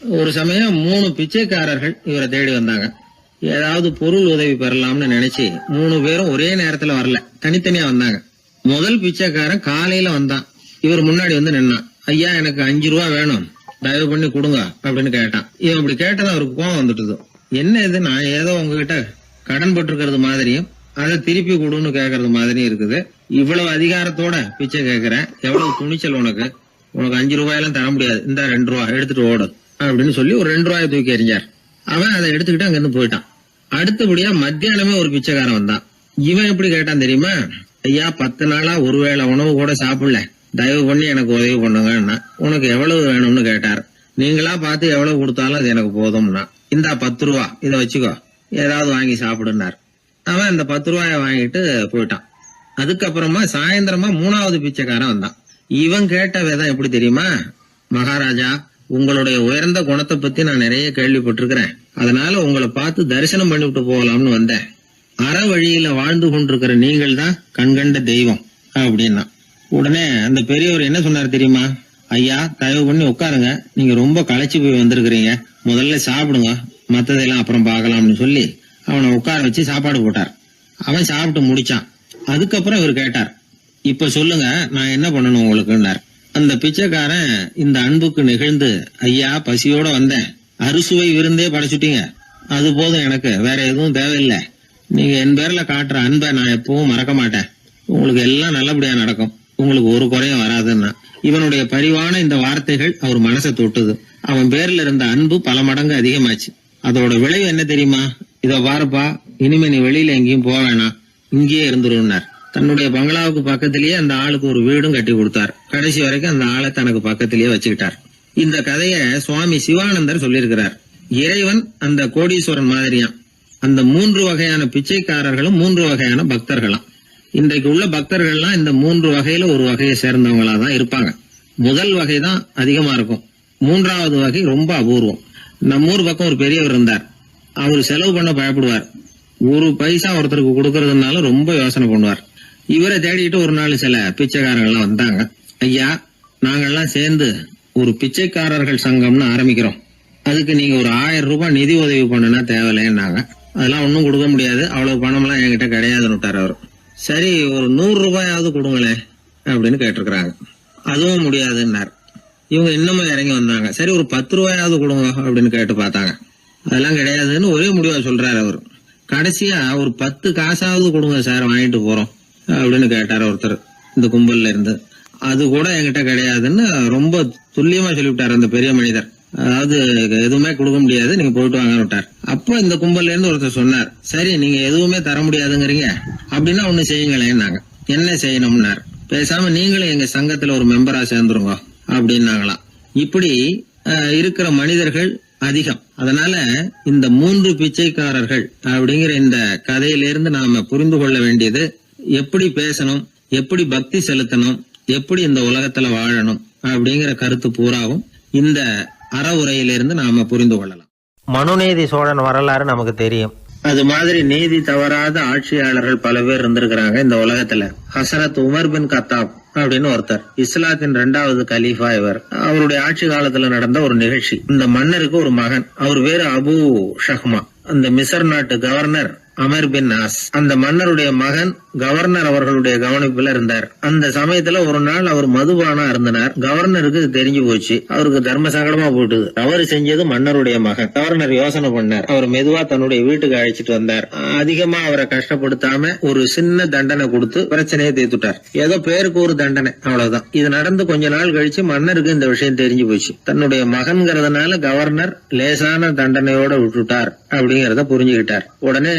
ஒரு சமயம் 3 பிச்சைக்காரர்கள் இவரை தேடி வந்தாங்க. ஏதாவது பொருள் உதவி பெறலாம்னு நினைச்சு 3 பேரும் ஒரே நேரத்துல வரல, தனித்தனியா வந்தாங்க. முதல் பிச்சைக்காரன் காலையில வந்தான். இவர் முன்னாடி வந்து நின்னான். ஐயா, எனக்கு 5 ரூபா வேணும், தயவு பண்ணி கொடுங்க அப்படின்னு கேட்டான். இவன் இப்படி கேட்டது அவருக்கு கோவம் வந்துட்டுது. என்ன இது, நான் ஏதோ உங்ககிட்ட கடன் பட்டிருக்கிறது மாதிரியும் அதை திருப்பி கொடுன்னு கேக்குறது மாதிரியும் இருக்குது. இவ்வளவு அதிகாரத்தோட பிச்சை கேக்குறேன், எவ்வளவு துணிச்சல் உனக்கு? உனக்கு 5 ரூபாயெல்லாம் தர முடியாது, இந்த 2 ரூபா எடுத்துட்டு ஓடு அப்படின்னு சொல்லி ஒரு 2 ரூபாயை தூக்கி எறிஞ்சார். அவன் அதை எடுத்துக்கிட்டு அங்கிருந்து போயிட்டான். அடுத்தபடியா மத்தியானமே ஒரு பிச்சைக்காரன் வந்தான். இவன் எப்படி கேட்டான் தெரியுமா? ஐயா, 10 நாளா ஒருவேளை உணவு கூட சாப்பிடல, தயவு பண்ணி எனக்கு உதவி பண்ணுங்கன்னா. உனக்கு எவ்வளவு வேணும்னு கேட்டார். நீங்களா பார்த்து எவ்வளவு கொடுத்தாலும் அது எனக்கு போதும்னா. இந்தா 10 ரூபா, இதை வச்சுக்கோ, ஏதாவது வாங்கி சாப்பிடுனார். அவன் அந்த 10 ரூபாய வாங்கிட்டு போயிட்டான். அதுக்கப்புறமா சாயந்தரமா 3வது பிச்சைக்காரன் வந்தான். இவன் கேட்ட விதம் எப்படி தெரியுமா? மகாராஜா, உங்களுடைய உயர்ந்த குணத்தை பத்தி நான் நிறைய கேள்விப்பட்டிருக்கிறேன், அதனால உங்களை பார்த்து தரிசனம் பண்ணிவிட்டு போகலாம்னு வந்தேன். அற வழியில வாழ்ந்து கொண்டிருக்கிற நீங்கள் தான் கண்கண்ட தெய்வம் அப்படின்னா. உடனே அந்த பெரியவர் என்ன சொன்னார் தெரியுமா? ஐயா, தயவு பண்ணி உட்காருங்க, நீங்க ரொம்ப களைச்சு போய் வந்திருக்கிறீங்க, முதல்ல சாப்பிடுங்க, மத்ததெல்லாம் அப்புறம் பார்க்கலாம்னு சொல்லி அவனை உட்கார வச்சு சாப்பாடு போட்டார். அவன் சாப்பிட்டு முடிச்சான். அதுக்கப்புறம் இவர் கேட்டார், இப்ப சொல்லுங்க, நான் என்ன பண்ணணும் உங்களுக்குன்னார். அந்த பிச்சைக்காரன் இந்த அன்புக்கு நெகிழ்ந்து, ஐயா, பசியோட வந்தேன், அறுசுவை விருந்தே படைச்சுட்டீங்க, அது போதும், எனக்கு வேற எதுவும் தேவையில்லை. நீங்க என் பேர்ல காட்டுற அன்பை நான் எப்பவும் மறக்க மாட்டேன், உங்களுக்கு எல்லாம் நல்லபடியா நடக்கும், உங்களுக்கு ஒரு குறையும் வராதுன்னா. இவனுடைய பரிவான இந்த வார்த்தைகள் அவர் மனசை தொட்டுது. அவன் பேர்ல இருந்த அன்பு பல மடங்கு அதிகமாச்சு. அதோட விளைவு என்ன தெரியுமா? இத பாருப்பா, இனிமே நீ வெளியில எங்கேயும் போக வேணாம், இங்கேயே இருந்துருன்னார். தன்னுடைய பங்களாவுக்கு பக்கத்திலேயே அந்த ஆளுக்கு ஒரு வீடும் கட்டி கொடுத்தார். கடைசி வரைக்கும் அந்த ஆளை தனக்கு பக்கத்திலேயே வச்சுக்கிட்டார். இந்த கதைய சுவாமி சிவானந்தர் சொல்லியிருக்கிறார். இறைவன் அந்த கோடீஸ்வரன் மாதிரியாம். அந்த 3 வகையான பிச்சைக்காரர்களும் 3 வகையான பக்தர்களாம். இன்றைக்கு உள்ள பக்தர்கள்லாம் இந்த 3 வகையில ஒரு வகையை சேர்ந்தவங்களா தான் இருப்பாங்க. முதல் வகை தான் அதிகமா இருக்கும். 3வது வகை ரொம்ப அபூர்வம். நம்ம ஊர் பக்கம் ஒரு பெரியவர் இருந்தார். அவர் செலவு பண்ண பயப்படுவார். ஒரு பைசா ஒருத்தருக்கு கொடுக்கறதுனால ரொம்ப யோசனை பண்ணுவார். இவரை தேடிட்டு ஒரு நாள் சில பிச்சைக்காரங்கள்லாம் வந்தாங்க. ஐயா, நாங்கெல்லாம் சேர்ந்து ஒரு பிச்சைக்காரர்கள் சங்கம்னு ஆரம்பிக்கிறோம். அதுக்கு நீங்க ஒரு 1000 ரூபாய் நிதி உதவி பண்ணுனா தேவையில்லைன்னாங்க. அதெல்லாம் ஒன்னும் கொடுக்க முடியாது, அவ்வளவு பணம்லாம் என்கிட்ட கிடையாதுன்னு விட்டார் அவர். சரி, ஒரு 100 ரூபாயாவது கொடுங்களேன் அப்படின்னு கேட்டிருக்கிறாங்க. அதுவும் முடியாதுன்னார். இவங்க இன்னமும் இறங்கி வந்தாங்க. சரி, ஒரு 10 ரூபாயாவது கொடுங்க அப்படின்னு கேட்டு பார்த்தாங்க. அதெல்லாம் கிடையாதுன்னு ஒரே முடிவா சொல்றாரு அவர். கடைசியா ஒரு 10 காசாவது கொடுங்க சார், வாங்கிட்டு போறோம் அப்படின்னு கேட்டார் ஒருத்தர் இந்த கும்பல்ல இருந்து. அது கூட என்கிட்ட கிடையாதுன்னு ரொம்ப துல்லியமா சொல்லிவிட்டார் அந்த பெரிய மனிதர். அதாவது எதுவுமே கொடுக்க முடியாது, நீங்க போயிட்டு வாங்க விட்டார். அப்ப இந்த கும்பல்ல இருந்து ஒருத்தர் சொன்னார், சரி நீங்க எதுவுமே தர முடியாதுங்கிறீங்க, அப்படின்னா ஒண்ணு செய்யுங்களேன்னாங்க. என்ன செய்யணும்னார். பேசாம நீங்களும் எங்க சங்கத்துல ஒரு மெம்பரா சேர்ந்துருங்க அப்படின்னாங்களாம். இப்படி இருக்கிற மனிதர்கள் அதிகம். அதனால இந்த 3 பிச்சைக்காரர்கள் அப்படிங்கிற இந்த கதையிலிருந்து நாம புரிந்து கொள்ள வேண்டியது, எப்படி பேசணும், எப்படி பக்தி செலுத்தணும், எப்படி இந்த உலகத்துல வாழணும் அப்படிங்கிற கருத்து பூராவும் இந்த அறவுரையிலிருந்து நாம புரிந்து கொள்ளலாம். மனுநீதி சோழன் வரலாறு நமக்கு தெரியும். அது மாதிரி நீதி தவறாத ஆட்சியாளர்கள் பல பேர் இருந்திருக்கிறாங்க இந்த உலகத்துல. ஹசரத் உமர் பின் கத்தாப் அப்படின்னு ஒருத்தர், இஸ்லாத்தின் 2வது கலீஃபா இவர். அவருடைய ஆட்சி காலத்துல நடந்த ஒரு நிகழ்ச்சி. இந்த மன்னருக்கு ஒரு மகன், அவர் பேரு அபு ஷஹ்மா. அந்த மிசர் நாட்டு கவர்னர் அமர் பின் ஆஸ், அந்த மன்னருடைய மகன் கவர்னர் அவர்களுடைய கவனிப்புல இருந்தார். அந்த சமயத்துல ஒரு நாள் அவர் மதுபானா இருந்தனர். கவர்னருக்கு தெரிஞ்சு போச்சு. அவருக்கு தர்ம சங்கடமா போட்டுது. அவர் செஞ்சது மன்னருடைய மகன். கவர்னர் யோசனை பண்ணார். அவர் மெதுவா தன்னுடைய வீட்டுக்கு அழைச்சிட்டு வந்தார். அதிகமா அவரை கஷ்டப்படுத்தாம ஒரு சின்ன தண்டனை கொடுத்து பிரச்சனையை தீர்த்துட்டார். ஏதோ பேருக்கு ஒரு தண்டனை, அவ்வளவுதான். இது நடந்து கொஞ்ச நாள் கழிச்சு மன்னருக்கு இந்த விஷயம் தெரிஞ்சு போச்சு. தன்னுடைய மகன்கிறதுனால கவர்னர் லேசான தண்டனையோட விட்டுட்டார் அப்படிங்கறத புரிஞ்சுக்கிட்டார். உடனே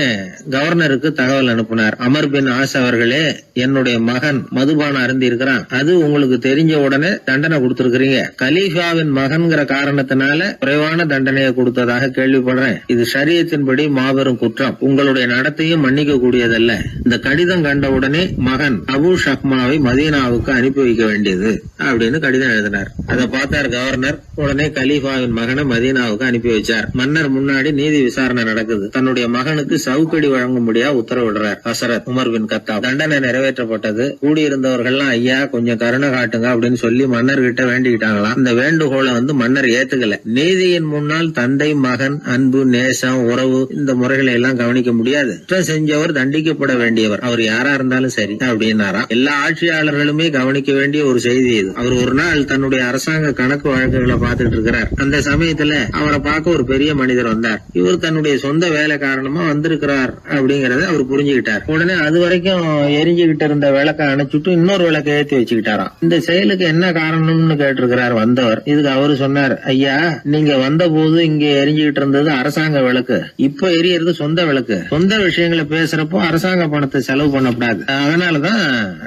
கவர்னருக்கு தகவல் அனுப்பினார். அமர் பின் ஆஸ் அவர்களே, என்னுடைய மகன் மதுபானம் அருந்தி இருக்கிறான், அது உங்களுக்கு தெரிஞ்ச உடனே தண்டனை கொடுத்திருக்கிறீங்க. கலீஃபாவின் மகன்கிற காரணத்தினால குறைவான தண்டனையை கொடுத்ததாக கேள்விப்படுறேன். இது ஷரியத்தின்படி மாபெரும் குற்றம். உங்களுடைய நடத்தையும் மன்னிக்க கூடியதல்ல. இந்த கடிதம் கண்ட உடனே மகன் அபு ஷஹ்மாவை மதீனாவுக்கு அனுப்பி வைக்க வேண்டியது அப்படின்னு கடிதம் எழுதினார். அதை பார்த்தார் கவர்னர். உடனே கலீஃபாவின் மகனை மதீனாவுக்கு அனுப்பி வச்சார். மன்னர் முன்னாடி நீதி விசாரணை நடக்குது. தன்னுடைய மகனுக்கு சவுக்கடி வழங்கும்படியா உத்தரவிடுறார் ஹசரத் உமர் பின் கத்தாப். தண்டனை நிறைவேற்றப்பட்டது. கூடியிருந்தவர்கள்லாம் ஐயா கொஞ்சம் கருணை காட்டுங்க அப்படின்னு சொல்லி மன்னர்கிட்ட வேண்டிக்கிட்டாங்களாம். அந்த வேண்டுகோளை மன்னர் ஏத்துக்கல. நீதியின் முன்னால் தந்தை மகன் அன்பு நேசம் உறவு இந்த முறைகளை எல்லாம் கவனிக்க முடியாது. குற்றம் செஞ்சவர் தண்டிக்கப்பட வேண்டியவர், அவர் யாரா இருந்தாலும் சரி அப்படின்னாராம். எல்லா ஆட்சியாளர்களுமே கவனிக்க வேண்டிய ஒரு செய்தி இது. அவர் ஒரு நாள் தன்னுடைய அரசாங்க கணக்கு வழக்குகளை பார்த்துட்டு இருக்கிறார். அந்த சமயத்துல அவரை பார்க்க ஒரு பெரிய மனிதர் வந்தார். இவர் தன்னுடைய சொந்த வேலை காரணமா வந்திருக்கிறார் அப்படிங்கறத அவர் புரிஞ்சுக்கிட்டார். உடனே அது வரைக்கும் எரிஞ்சுகிட்டு இருந்த விளக்க அணைச்சுட்டு இன்னொரு விளக்க ஏற்றி வச்சுக்கிட்டாராம். இந்த செயலுக்கு என்ன காரணம்னு கேட்டிருக்கிறார் வந்தவர். இதுக்கு அவரு சொன்னார், ஐயா நீங்க வந்த போது இங்க எரிஞ்சுகிட்டு இருந்தது அரசாங்க விளக்கு, இப்ப எரியறது சொந்த விளக்கு. சொந்த விஷயங்களை பேசுறப்போ அரசாங்க பணத்தை செலவு பண்ணக்கூடாது, அதனாலதான்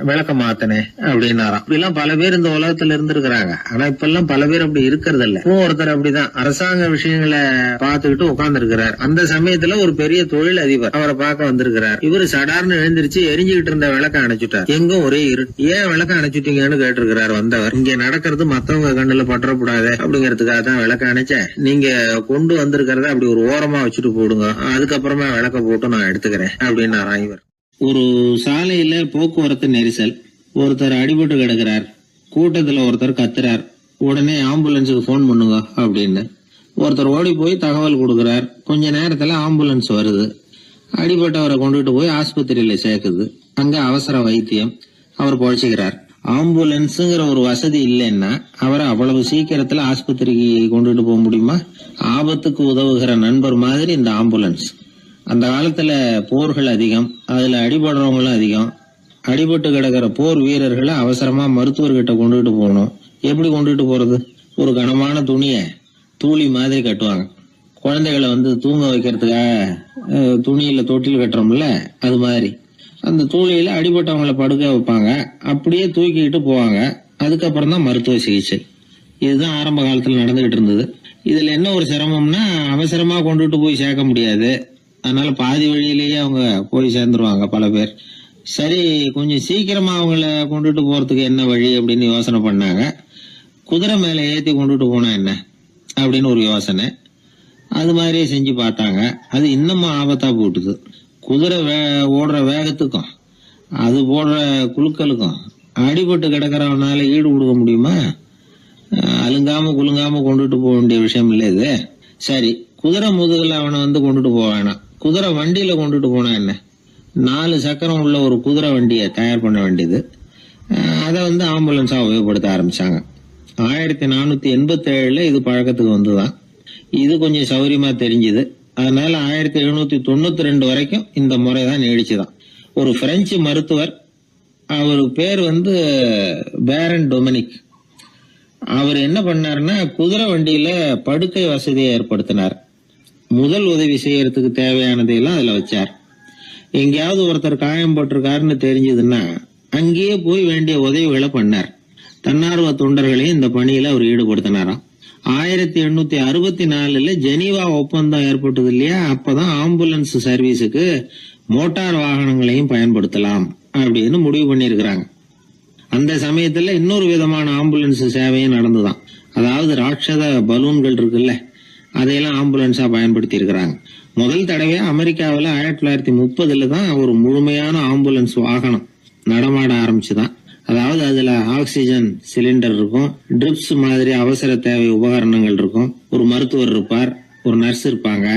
விளக்க மாத்தினேன் அப்படின்னாராம். இப்படிலாம் பல பேர் இந்த உலகத்துல இருந்திருக்கிறாங்க. ஆனா இப்ப எல்லாம் பல பேர் அப்படி இருக்கிறது இல்ல. ஒருத்தர் அப்படிதான் அரசாங்க விஷயங்களை பார்த்துக்கிட்டு உட்கார்ந்து இருக்கிறார். அந்த சமயத்துல ஒரு பெரிய தொழில் அதிபர் அவரை பார்க்க வந்திருக்கிறார். இவரு சடார்னு எழுந்திருச்சு எரிஞ்சுகிட்டு இருந்த விளக்க அணைச்சுட்டார். எங்கும் ஒரே இருட்டு. ஏன் விளக்க அணைச்சுட்டீங்கன்னு கேட்டிருக்கிறார் வந்தவர். இங்க நடக்கிறது மத்தவங்க கண்ணுல பற்றக்கூடாது அப்படிங்கறதுக்காக தான் விளக்க அணைச்சேன். நீங்க கொண்டு வந்திருக்கிறத அப்படி ஒரு ஓரமா வச்சுட்டு போடுங்க, அதுக்கப்புறமா விளக்க போட்டு நான் எடுத்துக்கிறேன் அப்படின்னாராம் இவர். ஒரு சாலையில போக்குவரத்து நெரிசல். ஒருத்தர் அடிபட்டு கிடக்கிறார். கூட்டத்துல ஒருத்தர் கத்துறார். உடனே ஆம்புலன்ஸுக்கு போன் பண்ணுங்க அப்படின்னு ஒருத்தர் ஓடி போய் தகவல் கொடுக்கிறார். கொஞ்ச நேரத்துல ஆம்புலன்ஸ் வருது. அடிபட்டவரை கொண்டுட்டு போய் ஆஸ்பத்திரியில சேர்க்குது. அங்க அவசர வைத்தியம். அவர் பொழைச்சுக்கிறார். ஆம்புலன்ஸுங்கிற ஒரு வசதி இல்லைன்னா அவரை அவ்வளவு சீக்கிரத்துல ஆஸ்பத்திரிக்கு கொண்டுட்டு போக முடியுமா? ஆபத்துக்கு உதவுகிற நண்பர் மாதிரி இந்த ஆம்புலன்ஸ். அந்த காலத்துல போர்கள் அதிகம், அதுல அடிபடுறவங்களும் அதிகம். அடிபட்டு கிடக்கிற போர் வீரர்களை அவசரமா மருத்துவர்கிட்ட கொண்டுட்டு போகணும். எப்படி கொண்டுட்டு போறது? ஒரு கனமான துணிய தூளி மாதிரி கட்டுவாங்க. குழந்தைகளை தூங்க வைக்கிறதுக்காக துணியில தொட்டில் கட்டுறோம்ல, அது மாதிரி அந்த தூளியில அடிபட்டவங்களை படுக்க வைப்பாங்க. அப்படியே தூக்கிட்டு போவாங்க. அதுக்கப்புறம் தான் மருத்துவ சிகிச்சை. இதுதான் ஆரம்ப காலத்துல நடந்துகிட்டு இருந்தது. இதுல என்ன ஒரு சிரமம்னா அவசரமா கொண்டுட்டு போய் சேர்க்க முடியாது. அதனால பாதி வழியிலேயே அவங்க போய் சேர்ந்துருவாங்க பல பேர். சரி, கொஞ்சம் சீக்கிரமா அவங்கள கொண்டுட்டு போறதுக்கு என்ன வழி அப்படின்னு யோசனை பண்ணாங்க. குதிரை மேல ஏத்தி கொண்டுட்டு போனா என்ன அப்படின்னு ஒரு யோசனை. அது மாதிரியே செஞ்சு பார்த்தாங்க. அது இன்னமும் ஆபத்தா போட்டுது. குதிரை ஓடுற வேகத்துக்கும் அது போடுற குலுக்கலுக்கும் அடிபட்டு கிடக்கிறவனால ஈடு கொடுக்க முடியுமா? அலுங்காம குலுங்காம கொண்டுட்டு போக வேண்டிய விஷயம் இல்லை இது. சரி, குதிரை முதுகுல அவனை வந்து கொண்டுட்டு போக வேணாம். குதிரை வண்டியில கொண்டுட்டு போனா என்ன? 4 சக்கரம் உள்ள ஒரு குதிரை வண்டியை தயார் பண்ண வேண்டியது. அதை வந்து ஆம்புலன்ஸா உபயோகப்படுத்த ஆரம்பிச்சாங்க. 1487 இது பழக்கத்துக்கு வந்துதான். இது கொஞ்சம் சௌரியமா தெரிஞ்சுது. அதனால 1792 வரைக்கும் இந்த முறைதான் நீடிச்சுதான். ஒரு பிரெஞ்சு மருத்துவர், அவரு பேர் வந்து பேரன் டொமினிக். அவர் என்ன பண்ணாருன்னா குதிரை வண்டியில படுக்கை வசதியை ஏற்படுத்தினார். முதல் உதவி செய்யறதுக்கு தேவையானதையெல்லாம் அதுல வச்சார். எங்கேயாவது ஒருத்தர் காயம் போட்டிருக்காருன்னு தெரிஞ்சதுன்னா அங்கேயே போய் வேண்டிய உதவிகளை பண்ணார். தன்னார்வ தொண்டர்களையும் இந்த பணியில அவர் ஈடுபடுத்தினாராம். 1864 ஜெனீவா ஒப்பந்தம் ஏற்பட்டது இல்லையா? அப்பதான் ஆம்புலன்ஸ் சர்வீஸுக்கு மோட்டார் வாகனங்களையும் பயன்படுத்தலாம் அப்படின்னு முடிவு பண்ணிருக்கிறாங்க. அந்த சமயத்துல இன்னொரு விதமான ஆம்புலன்ஸ் சேவையும் நடந்துதான். அதாவது ராட்சத பலூன்கள் இருக்குல்ல, அதையெல்லாம் ஆம்புலன்ஸா பயன்படுத்தி இருக்கிறாங்க. முதல் தடவையா அமெரிக்காவில் 1930 தான் ஒரு முழுமையான ஆம்புலன்ஸ் வாகனம் நடமாட ஆரம்பிச்சுதான். அதாவது அதுல ஆக்சிஜன் சிலிண்டர் இருக்கும், ட்ரிப்ஸ் மாதிரி அவசர தேவை உபகரணங்கள் இருக்கும், ஒரு மருத்துவர் இருப்பார், ஒரு நர்ஸ் இருப்பாங்க.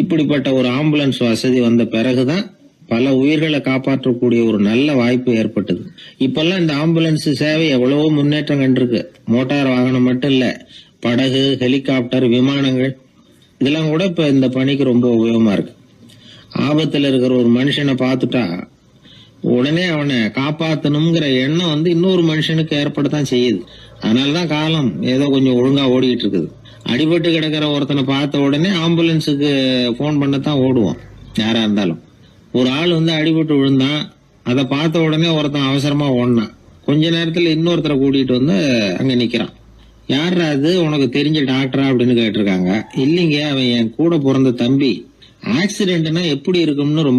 இப்படிப்பட்ட ஒரு ஆம்புலன்ஸ் வசதி வந்த பிறகுதான் பல உயிர்களை காப்பாற்றக்கூடிய ஒரு நல்ல வாய்ப்பு ஏற்பட்டது. இப்பெல்லாம் இந்த ஆம்புலன்ஸ் சேவை எவ்வளவோ முன்னேற்றம் கண்டிருக்கு. மோட்டார் வாகனம் மட்டும் இல்ல, படகு, ஹெலிகாப்டர், விமானங்கள் இதெல்லாம் கூட இப்ப இந்த பணிக்கு ரொம்ப உபயோகமா இருக்கு. ஆபத்துல இருக்கிற ஒரு மனுஷனை பார்த்துட்டா உடனே அவனை காப்பாத்தணுங்கிற எண்ணம் வந்து இன்னொரு மனுஷனுக்கு ஏற்படத்தான் செய்யுது. அதனாலதான் காலம் ஏதோ கொஞ்சம் ஒழுங்கா ஓடிக்கிட்டு இருக்குது. அடிபட்டு கிடக்கிற ஒருத்தனை பார்த்த உடனே ஆம்புலன்ஸுக்கு போன் பண்ணத்தான் ஓடுவோம் யாரா இருந்தாலும். ஒரு ஆள் வந்து அடிபட்டு விழுந்தான், அதை பார்த்த உடனே ஒருத்தன் அவசரமா ஓடினான். கொஞ்ச நேரத்துல இன்னொருத்தரை கூட்டிட்டு வந்து அங்க நிக்கிறான். யாரா அது, உனக்கு தெரிஞ்ச டாக்டரா அப்படின்னு கேட்டிருக்காங்க. இல்லைங்க, அவன் என் கூட பிறந்த தம்பி. ஆக்சிடென்ட்னா எப்படி இருக்கும்னு ரொம்ப